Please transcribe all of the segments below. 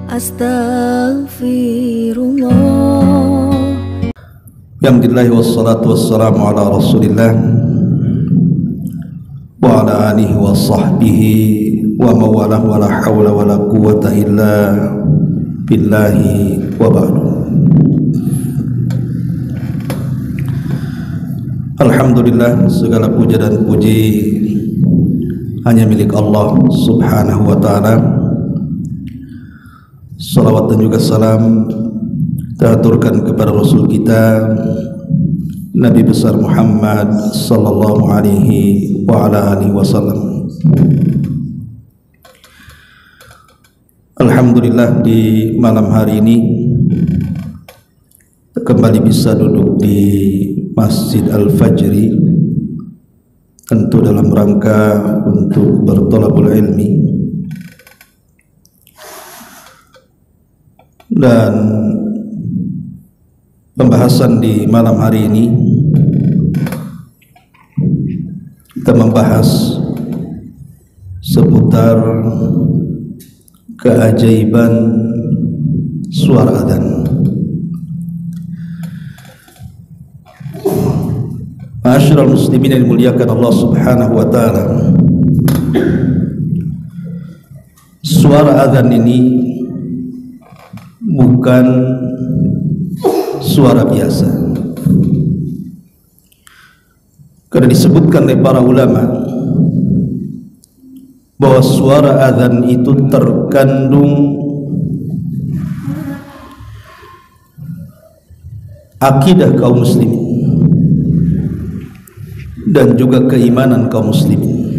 Astaghfirullah. Alhamdulillah wassalatu wassalamu ala Rasulillah wa ala alihi wa sahbihi wa mawalah wa la hawla wa la quwwata illa billahi wa ba'du. Alhamdulillah, segala puja dan puji hanya milik Allah subhanahu wa ta'ala. Salawat dan juga salam kita aturkan kepada Rasul kita Nabi besar Muhammad sallallahu alaihi wa ala alihi wasallam. Alhamdulillah, di malam hari ini kembali bisa duduk di Masjid Al-Fajri, tentu dalam rangka untuk bertolabul ilmi. Dan pembahasan di malam hari ini kita membahas seputar keajaiban suara adzan. Ma'asyiral muslimin yang dimuliakan Allah subhanahu wa ta'ala, suara adzan ini bukan suara biasa, karena disebutkan oleh para ulama bahwa suara adzan itu terkandung akidah kaum muslimin dan juga keimanan kaum muslimin.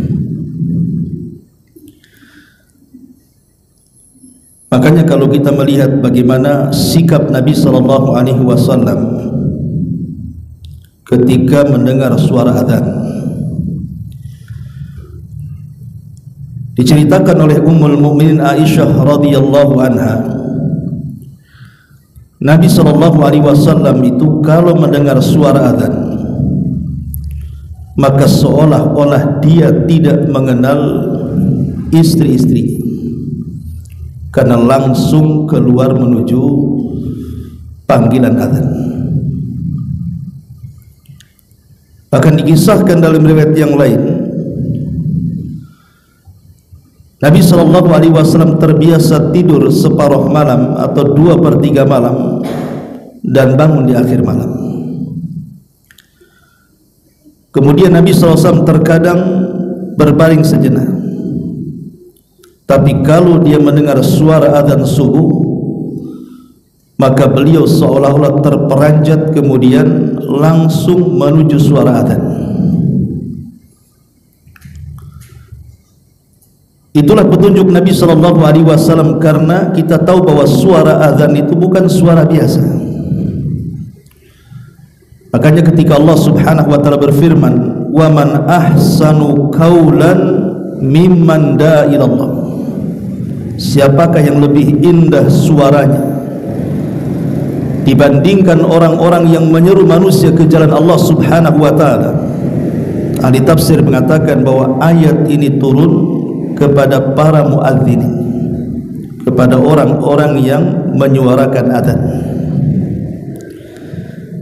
Makanya kalau kita melihat bagaimana sikap Nabi sallallahu alaihi wasallam ketika mendengar suara adzan, diceritakan oleh Ummul Mukminin Aisyah radhiyallahu anha, Nabi sallallahu alaihi wasallam itu kalau mendengar suara adzan maka seolah-olah dia tidak mengenal istri-istri, karena langsung keluar menuju panggilan adzan. Bahkan dikisahkan dalam riwayat yang lain, Nabi SAW terbiasa tidur separuh malam atau 2/3 malam dan bangun di akhir malam. Kemudian Nabi SAW terkadang berbaring sejenak, tapi kalau dia mendengar suara adzan subuh maka beliau seolah-olah terperanjat kemudian langsung menuju suara adzan. Itulah petunjuk Nabi SAW, karena kita tahu bahwa suara adzan itu bukan suara biasa. Makanya ketika Allah subhanahu wa ta'ala berfirman, wa man ahsanu qawlan mimman da'a ilallah, siapakah yang lebih indah suaranya dibandingkan orang-orang yang menyeru manusia ke jalan Allah subhanahu wa ta'ala. Ahli tafsir mengatakan bahwa ayat ini turun kepada para muadzin, kepada orang-orang yang menyuarakan adzan,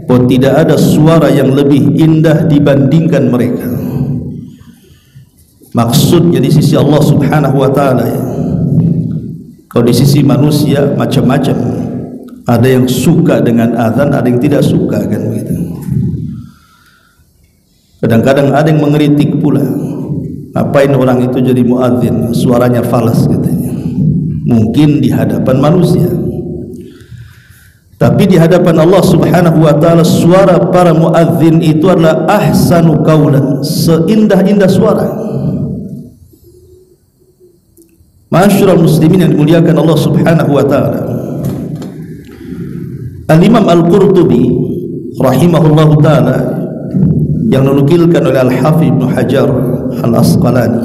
bahwa tidak ada suara yang lebih indah dibandingkan mereka. Maksudnya di sisi Allah subhanahu wa ta'ala ya. Kalau di sisi manusia macam-macam, ada yang suka dengan adzan, ada yang tidak suka, kan begitu. Kadang-kadang ada yang mengeritik pula, ngapain orang itu jadi muadzin, suaranya falas katanya. Mungkin di hadapan manusia, tapi di hadapan Allah subhanahu wa ta'ala suara para muadzin itu adalah ahsanu qaulan, seindah-indah suara. Ma'asyiral muslimin yang dimuliakan Allah subhanahu wa ta'ala, Al-Imam Al-Qurtubi rahimahullahu ta'ala yang menukilkan oleh Al-Hafidh Ibn Hajar Al-Asqalani,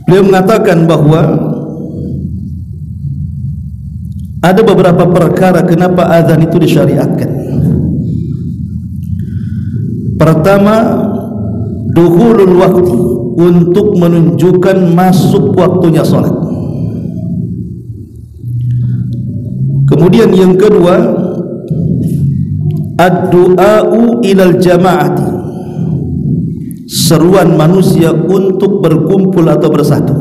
beliau mengatakan bahwa ada beberapa perkara kenapa azan itu disyariatkan. Pertama, dukhulul waktu, untuk menunjukkan masuk waktunya salat. Kemudian yang kedua, ad-du'a'u ilal jama'ati, seruan manusia untuk berkumpul atau bersatu.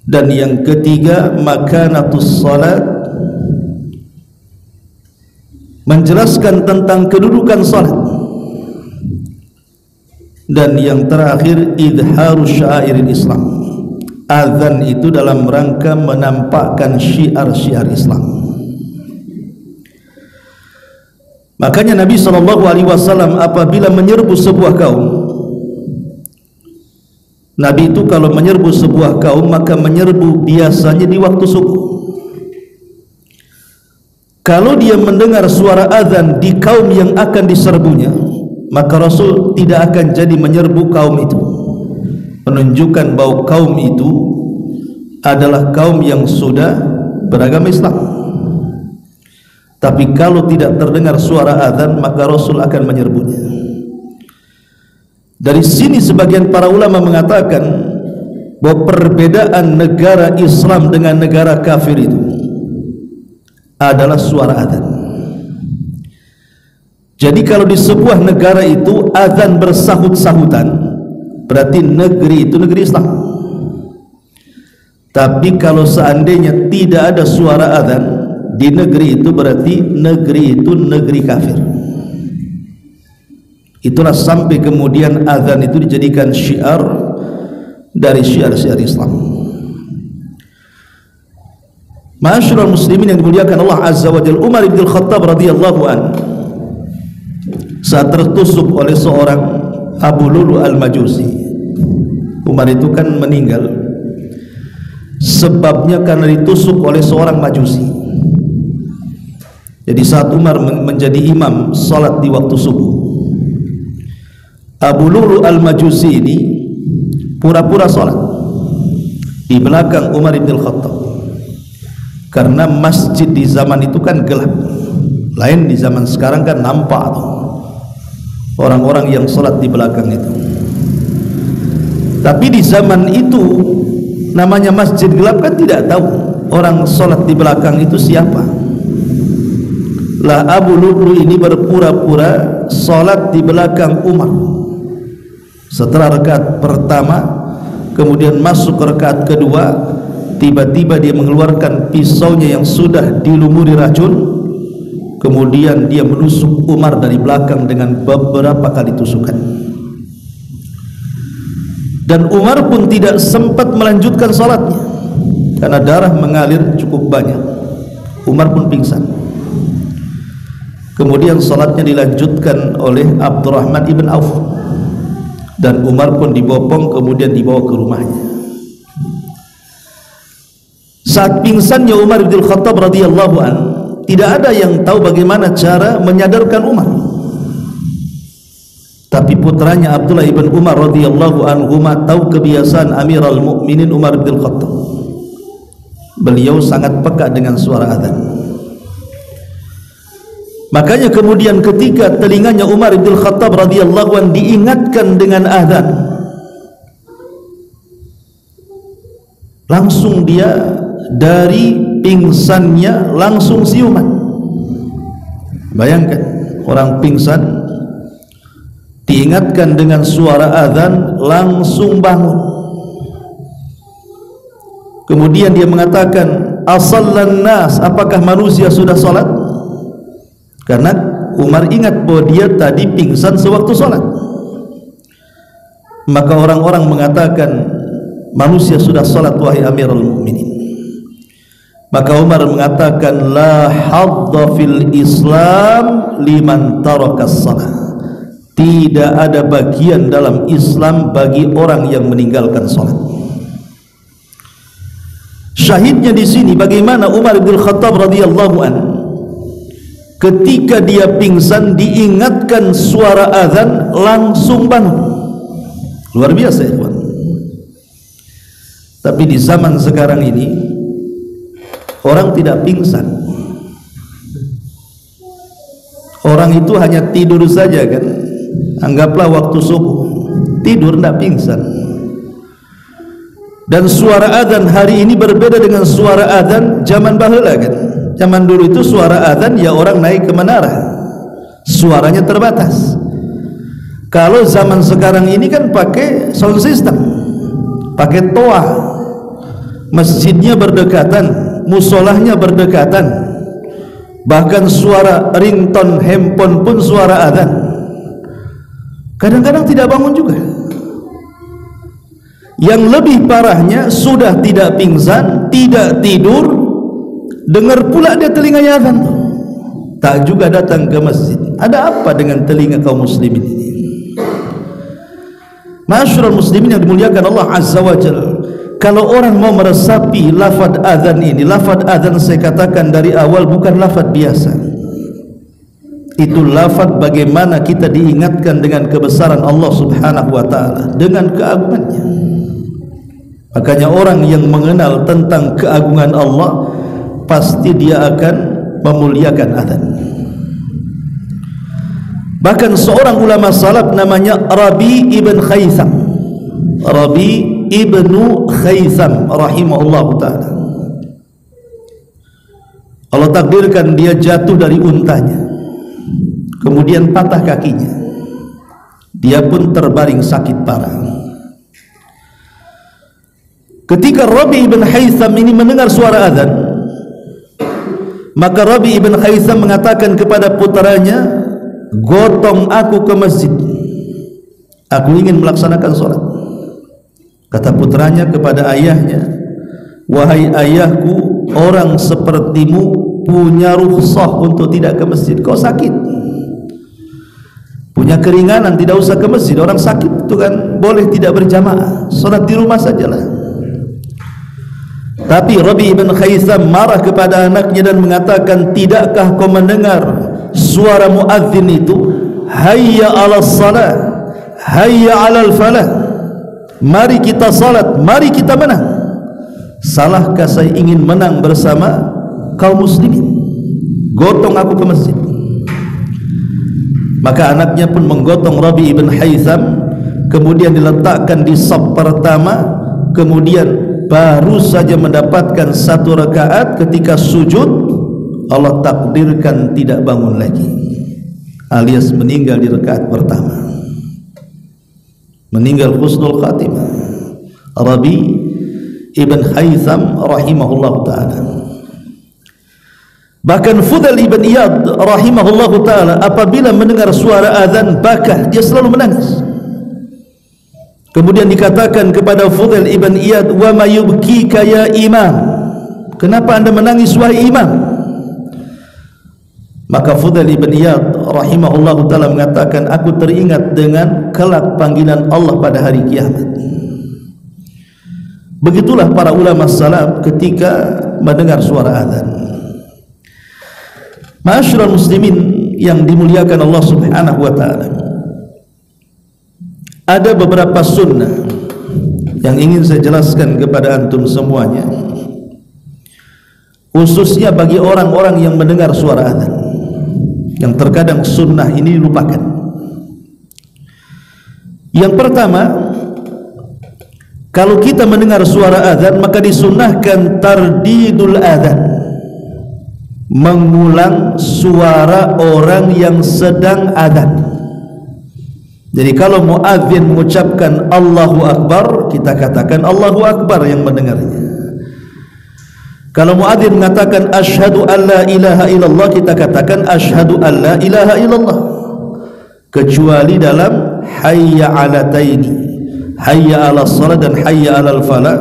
Dan yang ketiga, makanatus salat, menjelaskan tentang kedudukan salat. Dan yang terakhir, idharus sya'iril Islam, azan itu dalam rangka menampakkan syiar-syiar Islam. Makanya Nabi SAW apabila menyerbu sebuah kaum, Nabi itu kalau menyerbu sebuah kaum maka menyerbu biasanya di waktu subuh. Kalau dia mendengar suara azan di kaum yang akan diserbunya, maka Rasul tidak akan jadi menyerbu kaum itu, menunjukkan bahwa kaum itu adalah kaum yang sudah beragama Islam. Tapi kalau tidak terdengar suara azan, maka Rasul akan menyerbunya. Dari sini sebagian para ulama mengatakan bahwa perbedaan negara Islam dengan negara kafir itu adalah suara azan. Jadi kalau di sebuah negara itu azan bersahut-sahutan, berarti negeri itu negeri Islam. Tapi kalau seandainya tidak ada suara azan di negeri itu, berarti negeri itu negeri kafir. Itulah sampai kemudian azan itu dijadikan syiar dari syiar-syiar Islam. Ma'asyiral muslimin yang dimuliakan Allah Azza wa Jalla, Umar bin Khattab radhiyallahu anhu saat tertusuk oleh seorang Abu Lulu al-Majusi. Umar itu kan meninggal sebabnya karena ditusuk oleh seorang Majusi. Jadi saat Umar menjadi imam salat di waktu subuh, Abu Lulu al-Majusi ini pura-pura salat di belakang Umar bin Khattab, karena masjid di zaman itu kan gelap. Lain di zaman sekarang kan nampak tuh orang-orang yang salat di belakang itu. Tapi di zaman itu namanya masjid gelap, kan tidak tahu orang salat di belakang itu siapa. Lah Abu Lulu ini berpura-pura salat di belakang Umar. Setelah rakaat pertama, kemudian masuk ke rakaat kedua, tiba-tiba dia mengeluarkan pisaunya yang sudah dilumuri racun. Kemudian dia menusuk Umar dari belakang dengan beberapa kali tusukan. Dan Umar pun tidak sempat melanjutkan salatnya karena darah mengalir cukup banyak. Umar pun pingsan. Kemudian salatnya dilanjutkan oleh Abdurrahman ibn Auf, dan Umar pun dibopong kemudian dibawa ke rumahnya. Saat pingsannya Umar bin Khattab radhiyallahu anhu, tidak ada yang tahu bagaimana cara menyadarkan Umar. Tapi putranya Abdullah ibn Umar radhiyallahu anhu tahu kebiasaan Amirul Mukminin Umar bin Khattab. Beliau sangat peka dengan suara azan. Makanya kemudian ketika telinganya Umar bin Khattab radhiyallahu anhu diingatkan dengan azan, langsung dia dari pingsannya langsung siuman. Bayangkan orang pingsan diingatkan dengan suara azan langsung bangun. Kemudian dia mengatakan, asallan nas, apakah manusia sudah salat? Karena Umar ingat bahwa dia tadi pingsan sewaktu salat. Maka orang-orang mengatakan, manusia sudah salat wahai Amirul Mukminin. Maka Umar mengatakan, la hadda fil Islam liman tarakas salat. Tidak ada bagian dalam Islam bagi orang yang meninggalkan salat. Syahidnya di sini bagaimana Umar bin Khattab radhiyallahu anhu ketika dia pingsan diingatkan suara azan langsung bangun. Luar biasa ya kawan. Tapi di zaman sekarang ini orang tidak pingsan. Orang itu hanya tidur saja kan. Anggaplah waktu subuh tidur, tidak pingsan. Dan suara azan hari ini berbeda dengan suara azan zaman baheula kan. Zaman dulu itu suara azan ya orang naik ke menara, suaranya terbatas. Kalau zaman sekarang ini kan pakai sound system, pakai toa, masjidnya berdekatan, musolahnya berdekatan, bahkan suara ringtone handphone pun suara azan. Kadang-kadang tidak bangun juga. Yang lebih parahnya sudah tidak pingsan, tidak tidur, dengar pula dia telinganya azan, tak juga datang ke masjid. Ada apa dengan telinga kaum muslimin ini? Ma'asyiral muslimin yang dimuliakan Allah Azza wa Jalla, kalau orang mau meresapi lafaz azan ini, lafaz azan saya katakan dari awal bukan lafaz biasa. Itu lafaz bagaimana kita diingatkan dengan kebesaran Allah Subhanahu wa taala, dengan keagungannya. Makanya orang yang mengenal tentang keagungan Allah pasti dia akan memuliakan azan. Bahkan seorang ulama salaf namanya Rabi ibn Khaisam, Rabi ibnu Khaisam rahimahullah ta'ala, Allah takdirkan dia jatuh dari untanya, kemudian patah kakinya, dia pun terbaring sakit parah. Ketika Rabi ibn Khaisam ini mendengar suara azan, maka Rabi ibn Khaisam mengatakan kepada putranya, gotong aku ke masjid, aku ingin melaksanakan sholat. Kata putranya kepada ayahnya, wahai ayahku, orang sepertimu punya rukhsah untuk tidak ke masjid. Kau sakit, punya keringanan, tidak usah ke masjid. Orang sakit itu kan boleh tidak berjamaah, sholat di rumah sajalah. Tapi Rabi ibn Khaisam marah kepada anaknya dan mengatakan, tidakkah kau mendengar suara muadzin itu, hayya 'alas salat, hayya 'alal falah, mari kita salat, mari kita menang. Salahkah saya ingin menang bersama kaum muslimin? Gotong aku ke masjid. Maka anaknya pun menggotong Rabi ibn Khaisam, kemudian diletakkan di saf pertama, kemudian baru saja mendapatkan satu rakaat, ketika sujud Allah takdirkan tidak bangun lagi, alias meninggal di rakaat pertama, meninggal husnul khatimah. Rabi ibn Khaisam rahimahullah ta'ala. Bahkan Fudail ibn Iyad rahimahullah ta'ala apabila mendengar suara azan bakah, dia selalu menangis. Kemudian dikatakan kepada Fudail ibn Iyad, wa ma yubkika ya imam, kenapa anda menangis wahai imam? Maka Fudail ibn Iyad rahimahullah ta'ala mengatakan, aku teringat dengan kelak panggilan Allah pada hari kiamat. Begitulah para ulama salaf ketika mendengar suara azan. Ma'asyiral muslimin yang dimuliakan Allah Subhanahu wa ta'ala, ada beberapa sunnah yang ingin saya jelaskan kepada antum semuanya, khususnya bagi orang-orang yang mendengar suara azan, yang terkadang sunnah ini dilupakan. Yang pertama, kalau kita mendengar suara azan maka disunnahkan tardidul azan, mengulang suara orang yang sedang azan. Jadi kalau muadzin mengucapkan Allahu Akbar, kita katakan Allahu Akbar yang mendengarnya. Kalau muadzin mengatakan asyhadu an la ilaha illallah, kita katakan asyhadu an la ilaha illallah. Kecuali dalam hayya 'alataini, hayya 'alas shalah dan hayya 'alal falah,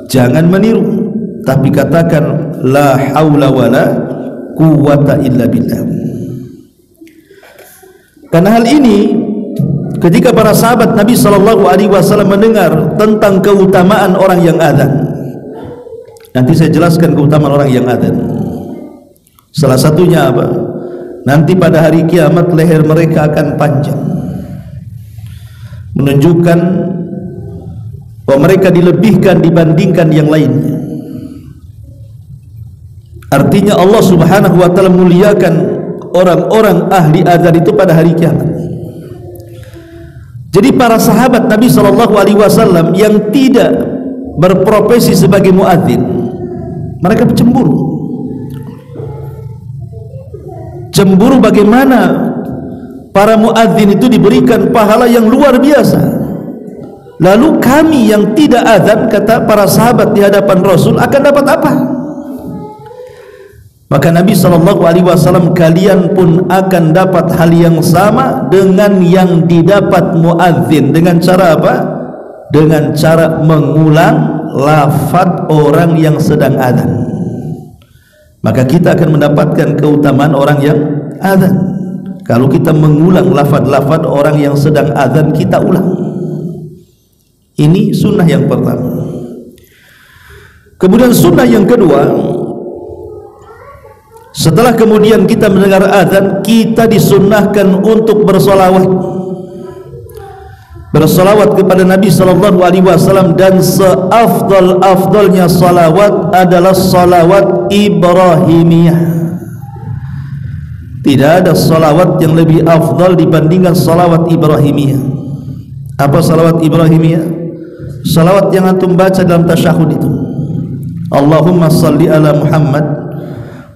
jangan meniru, tapi katakan la haula wala quwwata illa billah. Karena hal ini ketika para sahabat Nabi SAW mendengar tentang keutamaan orang yang azan, nanti saya jelaskan keutamaan orang yang azan. Salah satunya apa? Nanti pada hari kiamat leher mereka akan panjang, menunjukkan bahwa mereka dilebihkan dibandingkan yang lainnya. Artinya Allah Subhanahu wa ta'ala muliakan orang-orang ahli azan itu pada hari kiamat. Jadi para sahabat Nabi SAW yang tidak berprofesi sebagai muadzin, mereka cemburu. Cemburu bagaimana para muadzin itu diberikan pahala yang luar biasa, lalu kami yang tidak azan, kata para sahabat di hadapan Rasul, akan dapat apa? Maka Nabi SAW, kalian pun akan dapat hal yang sama dengan yang didapat muadzin. Dengan cara apa? Dengan cara mengulang lafaz orang yang sedang azan. Maka kita akan mendapatkan keutamaan orang yang azan. Kalau kita mengulang lafaz-lafaz orang yang sedang azan, kita ulang. Ini sunnah yang pertama. Kemudian sunnah yang kedua, setelah kemudian kita mendengar azan, kita disunnahkan untuk bersolawat. Bersolawat kepada Nabi SAW, dan seafdal-afdalnya salawat adalah salawat Ibrahimiyah. Tidak ada salawat yang lebih afdal dibandingkan salawat Ibrahimiyah. Apa salawat Ibrahimiyah? Salawat yang antum baca dalam tasyahud itu. Allahumma salli ala Muhammad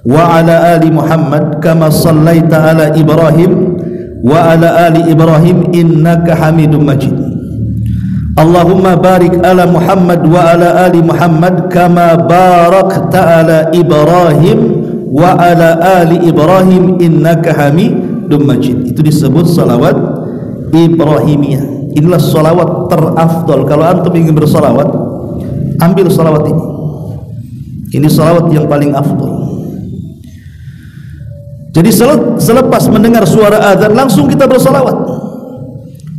wa ala ali Muhammad kama sallaita ala Ibrahim wa ala ali Ibrahim innaka Hamidum Majid. Allahumma barik ala Muhammad wa ala ali Muhammad kama barakta ala Ibrahim wa ala ali Ibrahim innaka Hamidum Majid. Itu disebut salawat Ibrahimiyah. Inilah salawat terafdal. Kalau antum ingin bersalawat, ambil salawat ini. Ini salawat yang paling afdal. Jadi selepas mendengar suara azan, langsung kita bersalawat.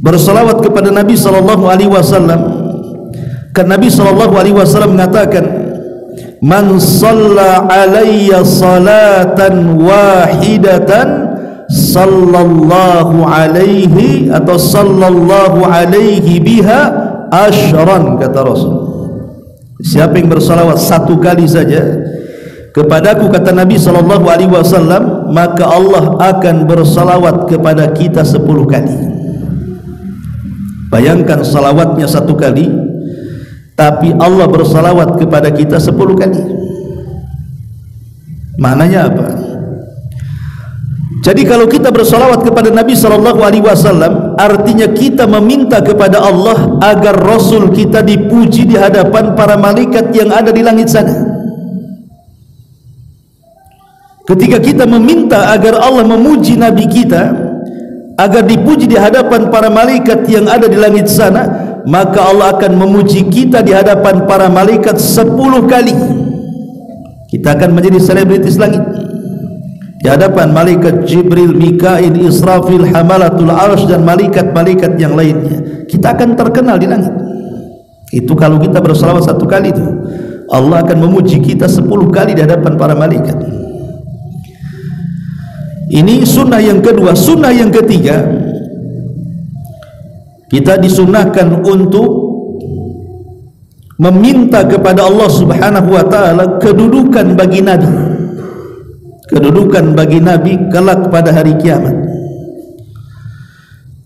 Bersalawat kepada Nabi SAW. Kan Nabi SAW mengatakan, man shalla alayya salatan wahidatan sallallahu alaihi atau sallallahu alaihi biha asyran, kata Rasul. Siapa yang bersalawat satu kali saja kepadaku, kata Nabi SAW, maka Allah akan bersalawat kepada kita 10 kali. Bayangkan salawatnya satu kali, tapi Allah bersalawat kepada kita 10 kali. Maknanya apa? Jadi kalau kita bersalawat kepada Nabi SAW, artinya kita meminta kepada Allah agar Rasul kita dipuji di hadapan para malaikat yang ada di langit sana. Ketika kita meminta agar Allah memuji Nabi kita, agar dipuji di hadapan para malaikat yang ada di langit sana, maka Allah akan memuji kita di hadapan para malaikat 10 kali. Kita akan menjadi selebritis langit di hadapan malaikat Jibril, Mikail, Israfil, Hamalatul Arsy, dan malaikat-malaikat yang lainnya. Kita akan terkenal di langit. Itu kalau kita bersalawat satu kali itu, Allah akan memuji kita 10 kali di hadapan para malaikat. Ini sunnah yang kedua. Sunnah yang ketiga, kita disunahkan untuk meminta kepada Allah Subhanahu wa ta'ala kedudukan bagi Nabi, kedudukan bagi Nabi kelak pada hari kiamat,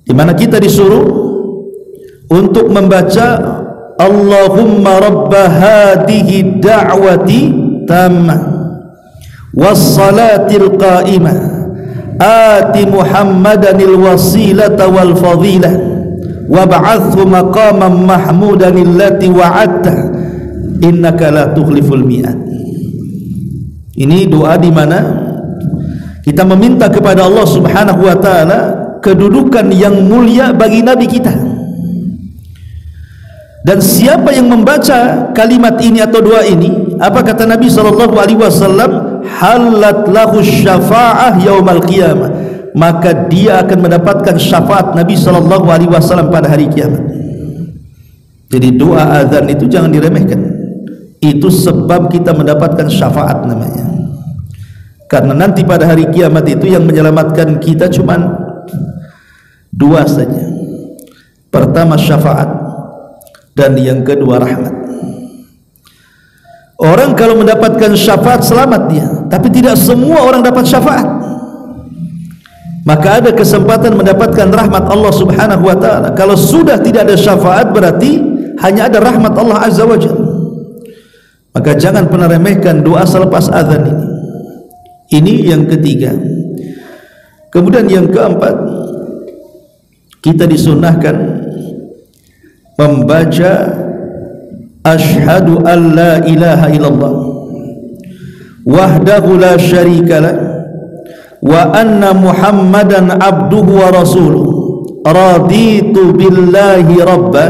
di mana kita disuruh untuk membaca Allahumma rabba hadhihi da'wati tammah wassalatil qa'imah ati Muhammadanil wasilata wal fadilah wab'athu maqaman mahmudan allati wa'adta innaka la tukhliful mi'ad. Ini doa di mana kita meminta kepada Allah Subhanahu wa taala kedudukan yang mulia bagi nabi kita. Dan siapa yang membaca kalimat ini atau doa ini, apa kata Nabi SAW? Halat lahu syafa'ah yaumal qiyamah, maka dia akan mendapatkan syafaat Nabi SAW pada hari kiamat. Jadi doa azan itu jangan diremehkan. Itu sebab kita mendapatkan syafaat namanya. Karena nanti pada hari kiamat itu yang menyelamatkan kita cuma 2 saja. Pertama syafaat, dan yang kedua rahmat. Orang kalau mendapatkan syafaat selamat dia, tapi tidak semua orang dapat syafaat. Maka ada kesempatan mendapatkan rahmat Allah Subhanahu wa ta'ala. Kalau sudah tidak ada syafaat, berarti hanya ada rahmat Allah Azza wa Jalla. Maka jangan pernah remehkan doa selepas azan ini. Ini yang ketiga. Kemudian yang keempat, kita disunahkan membaca asyhadu an la ilaha illallah wahdahu la syarikalah wa anna muhammadan abduhu wa rasuluh raditu billahi rabba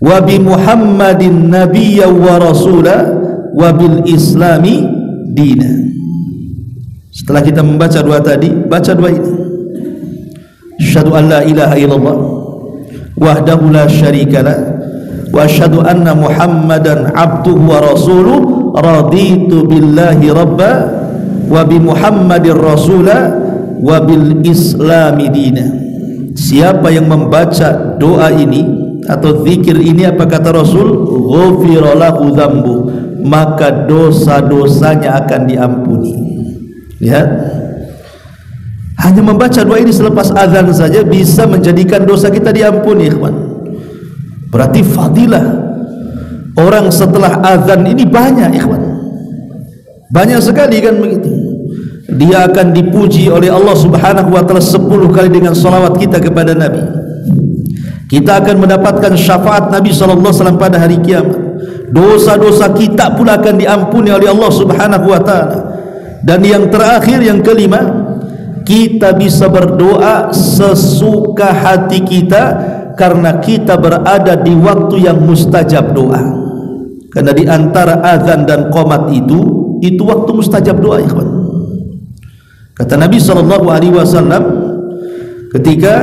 wa bi muhammadin nabiyya wa rasula wa bil islami dina. Setelah kita membaca doa tadi, baca doa ini, asyhadu an la ilaha illallah wahdahu la syarikalah wa asyhadu anna muhammadan abduhu wa rasuluh raditu billahi rabba wa bi muhammadir rasula wa bil islami dina. Siapa yang membaca doa ini atau zikir ini, apa kata Rasul, ghufira lahu dzambu, maka dosa-dosanya akan diampuni. Lihat, hanya membaca doa ini selepas azan saja bisa menjadikan dosa kita diampuni, ikhwan. Berarti fadilah orang setelah azan ini banyak, ikhwan. Banyak sekali kan begitu. Dia akan dipuji oleh Allah Subhanahu wa taala 10 kali dengan salawat kita kepada Nabi. Kita akan mendapatkan syafaat Nabi sallallahu alaihi wasallam pada hari kiamat. Dosa-dosa kita pula akan diampuni oleh Allah Subhanahu wa taala. Dan yang terakhir, yang kelima, kita bisa berdoa sesuka hati kita karena kita berada di waktu yang mustajab doa. Karena di antara azan dan qomat itu waktu mustajab doa, ikhwan. Kata Nabi SAW, ketika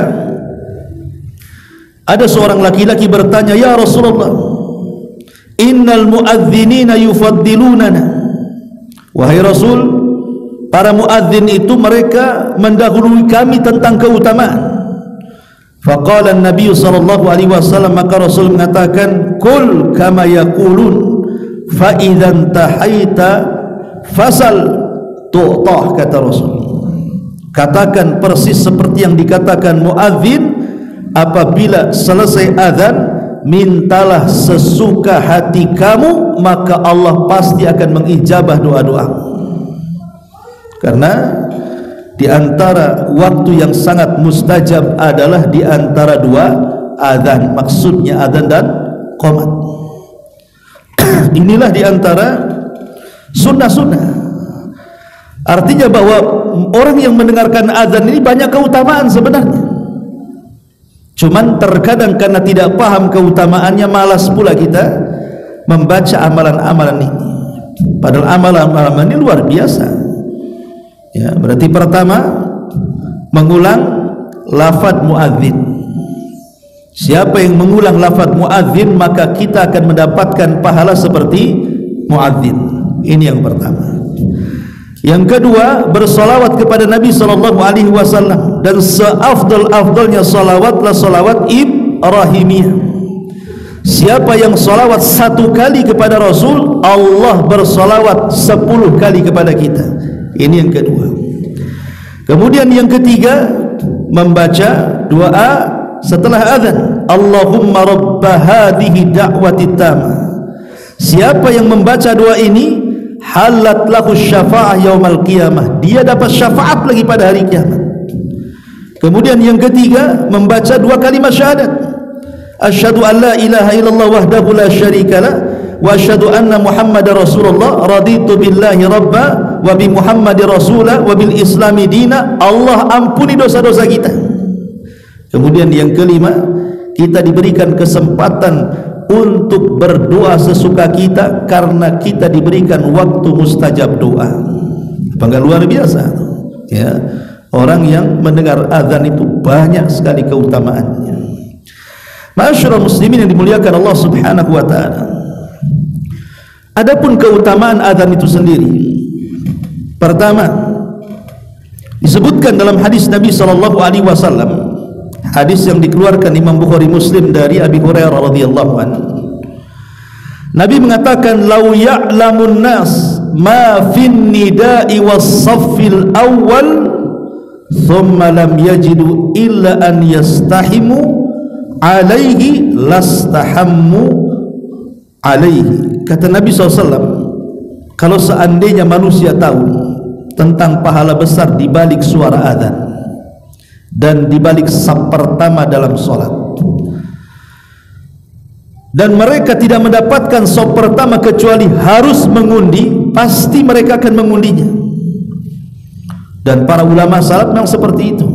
ada seorang laki-laki bertanya, ya Rasulullah, innal muadzinina yufaddilunana. Wahai Rasul, para muadzin itu mereka mendahului kami tentang keutamaan. Faqala an-nabiy sallallahu alaihi wasallam, maka Rasul mengatakan, qul kama yaqulun fa idzan tahaita fasal tu'tah, kata Rasul. Katakan persis seperti yang dikatakan muadzin, apabila selesai azan mintalah sesuka hati kamu, maka Allah pasti akan mengijabah doa-doamu. Karena di antara waktu yang sangat mustajab adalah di antara dua azan, maksudnya azan dan qomat. Inilah di antara sunnah-sunnah. Artinya bahwa orang yang mendengarkan azan ini banyak keutamaan sebenarnya. Cuman terkadang karena tidak paham keutamaannya, malas pula kita membaca amalan-amalan ini. Padahal amalan-amalan ini luar biasa. Ya, berarti pertama, mengulang lafaz muadzin. Siapa yang mengulang lafaz muadzin, maka kita akan mendapatkan pahala seperti muadzin. Ini yang pertama. Yang kedua, bersolawat kepada Nabi SAW, dan seafdal-afdalnya solawatlah solawat Ibrahimiyah. Siapa yang solawat 1 kali kepada Rasul, Allah bersolawat 10 kali kepada kita. Ini yang kedua. Kemudian yang ketiga, membaca doa setelah azan, Allahumma rabba hadhihi da'wati tamah. Siapa yang membaca doa ini, halat lahu syafa'ah yaumal qiyamah, dia dapat syafaat lagi pada hari kiamat. Kemudian yang ketiga, membaca 2 kalimat syahadat, asyhadu an la ilaha illallah wahdahu la syarikalah wa asyhadu anna muhammadar rasulullah raditu billahi rabba wa bi muhammadir rasula wa bil islami dina. Allah ampuni dosa-dosa kita. Kemudian yang kelima, kita diberikan kesempatan untuk berdoa sesuka kita karena kita diberikan waktu mustajab doa. Bangga luar biasa, ya. Orang yang mendengar azan itu banyak sekali keutamaannya. Ma'asyiral muslimin yang dimuliakan Allah Subhanahu wa taala. Adapun keutamaan azan itu sendiri, pertama disebutkan dalam hadis Nabi SAW, hadis yang dikeluarkan Imam Bukhari Muslim dari Abi Hurairah radhiyallahu anhu. Nabi mengatakan, lau ya'lamun nas ma fin nida'i was saffil awal thumma lam yajidu illa an yastahimu alaihi lastahammu alaihi, kata Nabi SAW, kalau seandainya manusia tahu tentang pahala besar di balik suara azan dan di balik saf pertama dalam solat, dan mereka tidak mendapatkan saf pertama kecuali harus mengundi, pasti mereka akan mengundinya. Dan para ulama salaf memang seperti itu.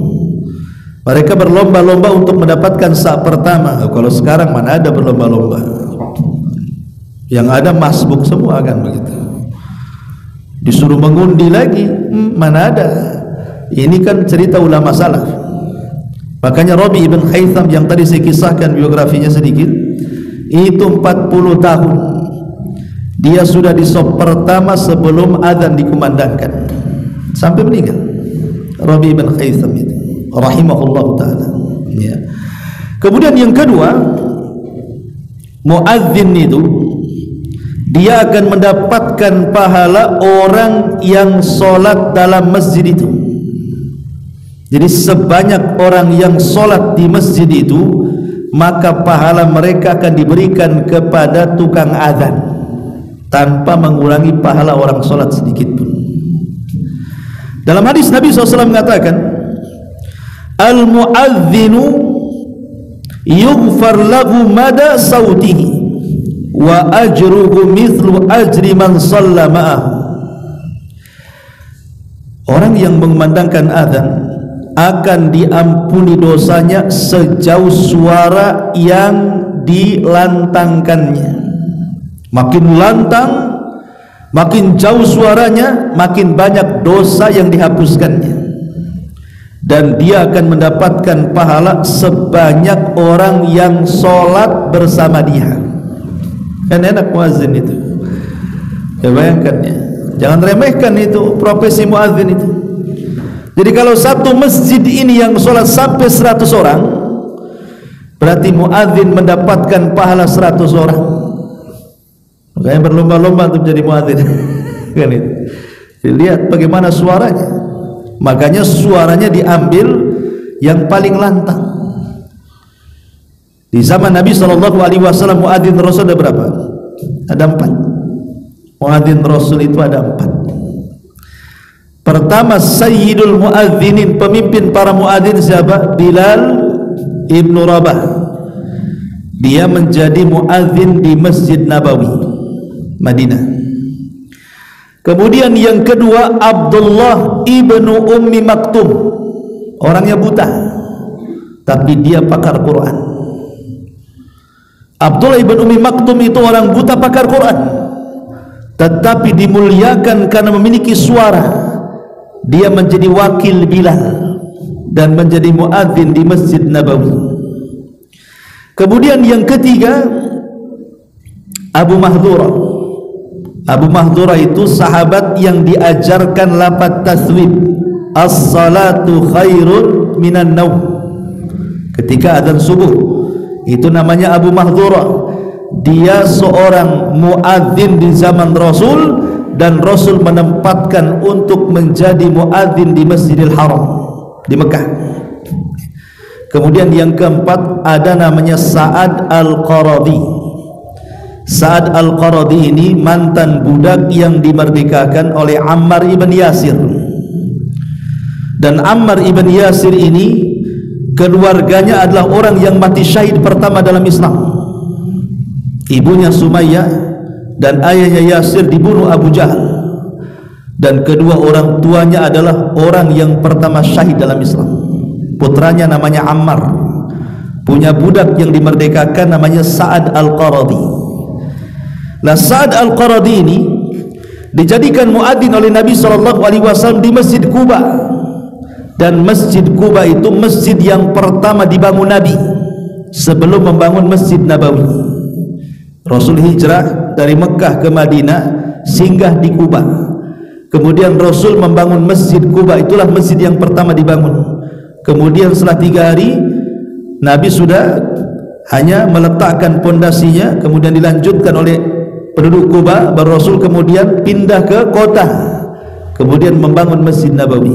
Mereka berlomba-lomba untuk mendapatkan saf pertama. Kalau sekarang mana ada berlomba-lomba, yang ada masbuk semua kan begitu. Disuruh mengundi lagi, mana ada. Ini kan cerita ulama salaf. Makanya Rabi ibn Haytham yang tadi saya kisahkan biografinya sedikit, itu 40 tahun dia sudah di saf pertama sebelum azan dikumandangkan sampai meninggal. Rabi ibn Haytham itu rahimahullah ta'ala, ya. Kemudian yang kedua, muadzin itu dia akan mendapatkan pahala orang yang solat dalam masjid itu. Jadi sebanyak orang yang solat di masjid itu, maka pahala mereka akan diberikan kepada tukang azan tanpa mengurangi pahala orang solat sedikit pun. Dalam hadis Nabi SAW mengatakan, al-mu'adzinu yughfar lahu mada sautihi wa ajruhu mithlu ajri man shalla ma'ahu. Orang yang mengumandangkan azan akan diampuni dosanya sejauh suara yang dilantangkannya. Makin lantang, makin jauh suaranya, makin banyak dosa yang dihapuskannya. Dan dia akan mendapatkan pahala sebanyak orang yang sholat bersama dia. Kan enak muazzin itu. Ya bayangkan ya. Jangan remehkan itu profesi muazzin itu. Jadi kalau satu masjid ini yang sholat sampai 100 orang, berarti muadzin mendapatkan pahala 100 orang. Makanya berlomba-lomba untuk jadi muadzin. Kan itu. Lihat bagaimana suaranya. Makanya suaranya diambil yang paling lantang. Di zaman Nabi SAW muadzin Rasul ada berapa? Ada 4. Muadzin Rasul itu ada 4. Pertama, Sayyidul Muadzinin, pemimpin para muadzin siapa? Bilal ibnu Rabah. Dia menjadi muadzin di Masjid Nabawi, Madinah. Kemudian yang kedua, Abdullah ibnu Ummi Maktum, orangnya buta, tapi dia pakar Quran. Abdullah ibnu Ummi Maktum itu orang buta pakar Quran, tetapi dimuliakan karena memiliki suara. Dia menjadi wakil Bilal dan menjadi muadzin di Masjid Nabawi. Kemudian yang ketiga, Abu Mahdhurah. Abu Mahdhurah itu sahabat yang diajarkan lafaz taswib, as-salatu khairun minan naum, ketika azan subuh. Itu namanya Abu Mahdhurah. Dia seorang muadzin di zaman Rasul, dan Rasul menempatkan untuk menjadi muadzin di Masjidil Haram di Mekah. Kemudian yang keempat ada namanya Sa'ad Al-Qaradi. Sa'ad Al-Qaradi ini mantan budak yang dimerdekakan oleh Ammar ibn Yasir. Dan Ammar ibn Yasir ini keluarganya adalah orang yang mati syahid pertama dalam Islam. Ibunya Sumayyah dan ayahnya Yasir dibunuh Abu Jahal, dan kedua orang tuanya adalah orang yang pertama syahid dalam Islam. Putranya namanya Ammar, punya budak yang dimerdekakan namanya Sa'ad Al-Qaradi. Nah, Sa'ad Al-Qaradi ini dijadikan muadzin oleh Nabi SAW di Masjid Quba, dan Masjid Quba itu masjid yang pertama dibangun Nabi sebelum membangun Masjid Nabawi. Rasul hijrah dari Mekah ke Madinah, singgah di Quba. Kemudian Rasul membangun Masjid Quba, itulah masjid yang pertama dibangun. Kemudian setelah 3 hari Nabi sudah hanya meletakkan pondasinya, kemudian dilanjutkan oleh penduduk Quba, baru Rasul kemudian pindah ke kota, kemudian membangun Masjid Nabawi.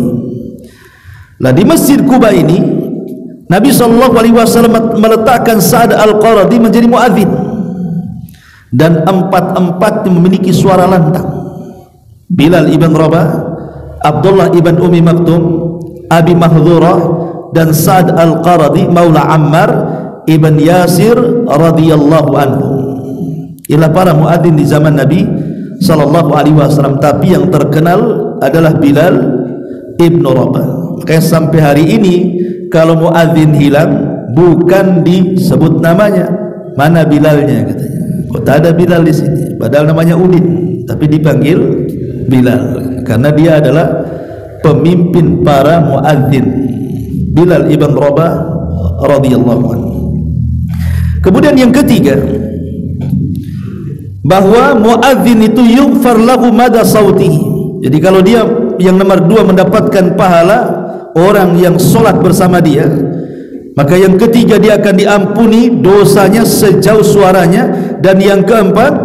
Nah, di Masjid Quba ini Nabi SAW meletakkan Sa'ad Al-Qaradi menjadi muadzin. dan empat-empatnya memiliki suara lantang. Bilal ibn Rabah, Abdullah ibn Ummi Maktum, Abi Mahdhurah, dan Sa'd al-Qaradi maula Ammar ibn Yasir radhiyallahu anhu. Inilah para muadzin di zaman Nabi sallallahu alaihi wasallam, tapi yang terkenal adalah Bilal ibn Rabah. Makanya sampai hari ini kalau muadzin hilang bukan disebut namanya, mana Bilalnya katanya. Kok tak ada Bilal di sini? Padahal namanya Udin, tapi dipanggil Bilal karena dia adalah pemimpin para muadzin. Bilal ibn Rabah radhiyallahu anhu. Kemudian yang ketiga, bahwa muadzin itu yughfar lahu mada sautihi. Jadi kalau dia yang nomor 2 mendapatkan pahala orang yang solat bersama dia, maka yang ketiga dia akan diampuni dosanya sejauh suaranya. Dan yang keempat,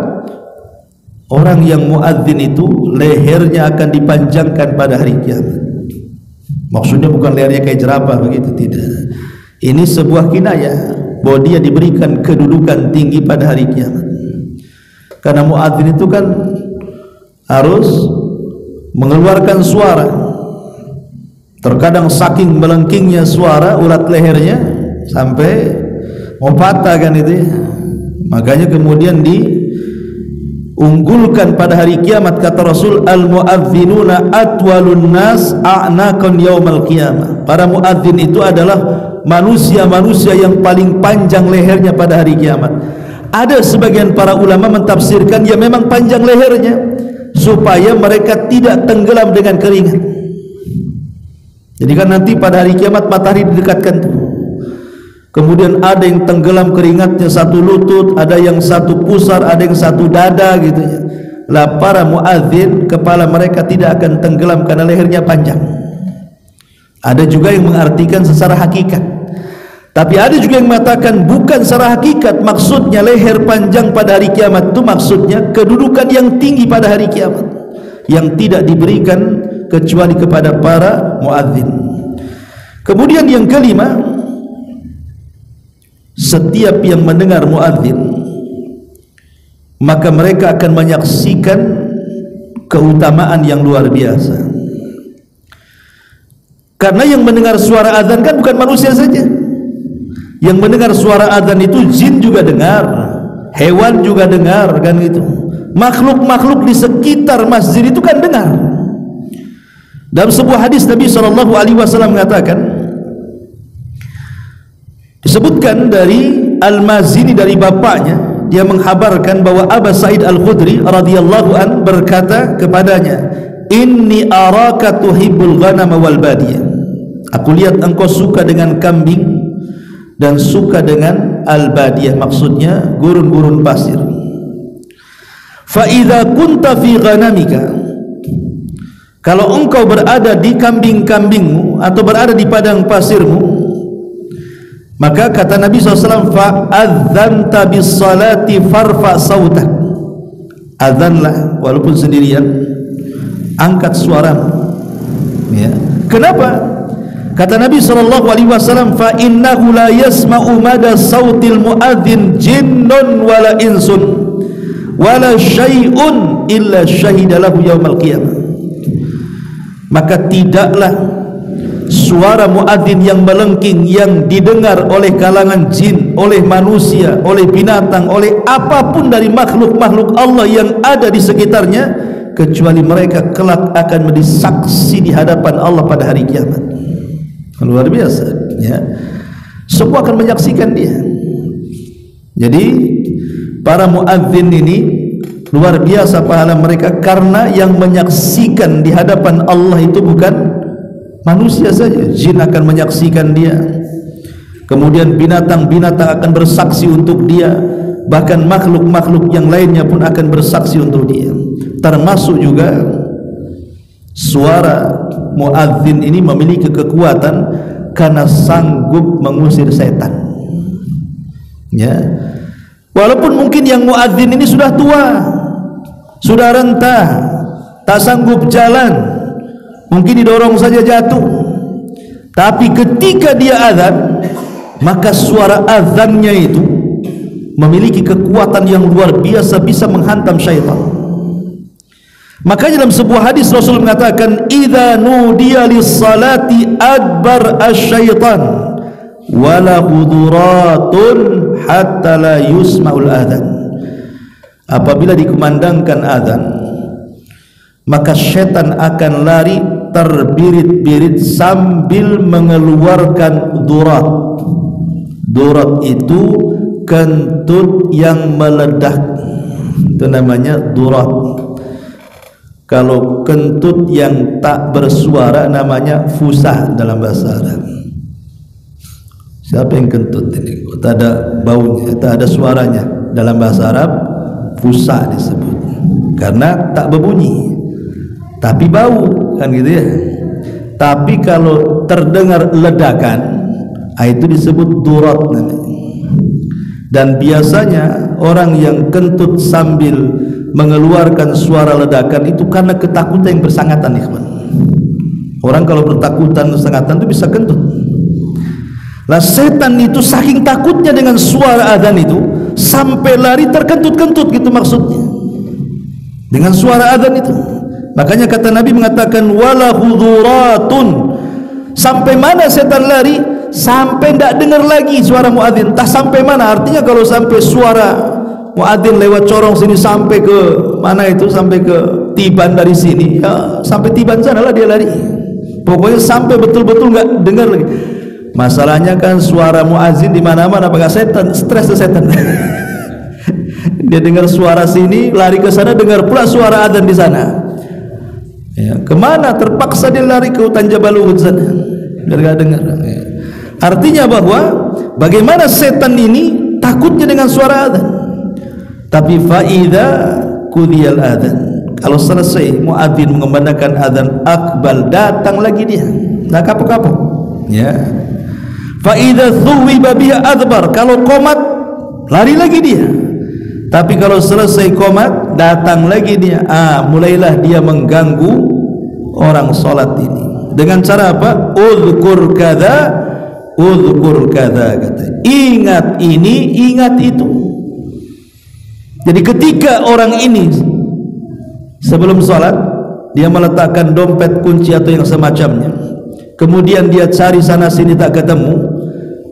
orang yang muadzin itu lehernya akan dipanjangkan pada hari kiamat. Maksudnya bukan lehernya kayak jerapah begitu, tidak. Ini sebuah kinayah bahwa dia diberikan kedudukan tinggi pada hari kiamat. Karena muadzin itu kan harus mengeluarkan suara. Terkadang saking melengkingnya suara, urat lehernya sampai mau patah kan itu ya. Makanya kemudian diunggulkan pada hari kiamat, kata Rasul, al-muadzinuna atwalun nas a'naqan yaumal qiyamah. Para muadzin itu adalah manusia-manusia yang paling panjang lehernya pada hari kiamat. Ada sebagian para ulama mentafsirkan ya memang panjang lehernya supaya mereka tidak tenggelam dengan keringat. Jadi kan nanti pada hari kiamat matahari didekatkan tuh. Kemudian ada yang tenggelam keringatnya satu lutut, ada yang satu pusar, ada yang satu dada gitu ya. Lah para muadzin kepala mereka tidak akan tenggelam karena lehernya panjang. Ada juga yang mengartikan secara hakikat. Tapi ada juga yang mengatakan bukan secara hakikat, maksudnya leher panjang pada hari kiamat itu maksudnya kedudukan yang tinggi pada hari kiamat yang tidak diberikan kecuali kepada para muadzin. Kemudian yang kelima, setiap yang mendengar muadzin maka mereka akan menyaksikan keutamaan yang luar biasa. Karena yang mendengar suara azan kan bukan manusia saja. Yang mendengar suara azan itu jin juga dengar, hewan juga dengar kan gitu. Makhluk-makhluk di sekitar masjid itu kan dengar. Dalam sebuah hadis Nabi SAW mengatakan, disebutkan dari Al-Mazini dari bapaknya, dia menghabarkan bahwa Abu Sa'id Al-Khudri radhiyallahu an berkata kepadanya, inni araka tuhibbul ghanama wal badiyah. Aku lihat engkau suka dengan kambing dan suka dengan al-badiyah, maksudnya gurun-gurun pasir. Fa idza kunta fi ghanamika, kalau engkau berada di kambing-kambingmu atau berada di padang pasirmu, maka kata Nabi SAW, fa'adzanta bis salati farfa sautak, azanlah walaupun sendirian, angkat suaramu ya. Kenapa? Kata Nabi SAW, fa innahu la yasma'u mada sautil muadzin jinnun wala insun wala syai'un illa syahida lahu yaumal qiyamah. Maka tidaklah suara muadzin yang melengking yang didengar oleh kalangan jin, oleh manusia, oleh binatang, oleh apapun dari makhluk-makhluk Allah yang ada di sekitarnya, kecuali mereka kelak akan menjadi saksi di hadapan Allah pada hari kiamat. Luar biasa ya. Semua akan menyaksikan dia. Jadi para muadzin ini luar biasa pahala mereka, karena yang menyaksikan di hadapan Allah itu bukan manusia saja, jin akan menyaksikan dia, kemudian binatang-binatang akan bersaksi untuk dia, bahkan makhluk-makhluk yang lainnya pun akan bersaksi untuk dia. Termasuk juga suara muadzin ini memiliki kekuatan karena sanggup mengusir setan ya. Walaupun mungkin yang muadzin ini sudah tua, sudah renta, tak sanggup jalan, mungkin didorong saja jatuh, tapi ketika dia azan, maka suara azannya itu memiliki kekuatan yang luar biasa, bisa menghantam syaitan. Makanya dalam sebuah hadis Rasul mengatakan, idza nudiya lis-salati adbar asy-syaitan wala huduratun hatta la yusma'ul adzan. Apabila dikumandangkan azan, maka syaitan akan lari terbirit-birit sambil mengeluarkan durat. Durat itu kentut yang meledak, itu namanya durat. Kalau kentut yang tak bersuara namanya fusah dalam bahasa Arab. Siapa yang kentut ini? Tak ada baunya, tak ada suaranya. Dalam bahasa Arab fusah disebut, karena tak berbunyi tapi bau, kan gitu ya. Tapi kalau terdengar ledakan, itu disebut durat namanya. Dan biasanya orang yang kentut sambil mengeluarkan suara ledakan itu karena ketakutan yang bersangatan, ikhwan. Orang kalau bertakutan bersangatan itu bisa kentut. Lah setan itu saking takutnya dengan suara azan itu sampai lari terkentut-kentut, gitu maksudnya, dengan suara azan itu. Makanya kata Nabi mengatakan wala huduratun. Sampai mana setan lari? Sampai tidak dengar lagi suara muadzin. Tak sampai mana? Artinya kalau sampai suara muadzin lewat corong sini sampai ke mana itu, sampai ke Tiban dari sini, ya sampai Tiban sana lah dia lari. Pokoknya sampai betul-betul nggak dengar lagi. Masalahnya kan suara muadzin di mana-mana, apakah setan? Stres tuh setan. Dia dengar suara sini, lari ke sana, dengar pula suara adzan di sana. Ya, kemana? Terpaksa dia lari ke hutan Jabal Uhud sana, biar nggak dengar. Ya. Artinya bahwa bagaimana setan ini takutnya dengan suara adzan. Tapi faida qudiyal adzan, kalau selesai muadzin mengumandangkan adzan, akbal, datang lagi dia, nah kapok-kapok. Ya. Faida thuwiba biha adbar, kalau komat lari lagi dia. Tapi kalau selesai komat, datang lagi dia. Mulailah dia mengganggu orang sholat ini. Dengan cara apa? Udhkur kadha, udhkur kadha, kata. Ingat ini, ingat itu. Jadi ketika orang ini sebelum sholat, dia meletakkan dompet, kunci atau yang semacamnya, kemudian dia cari sana sini tak ketemu.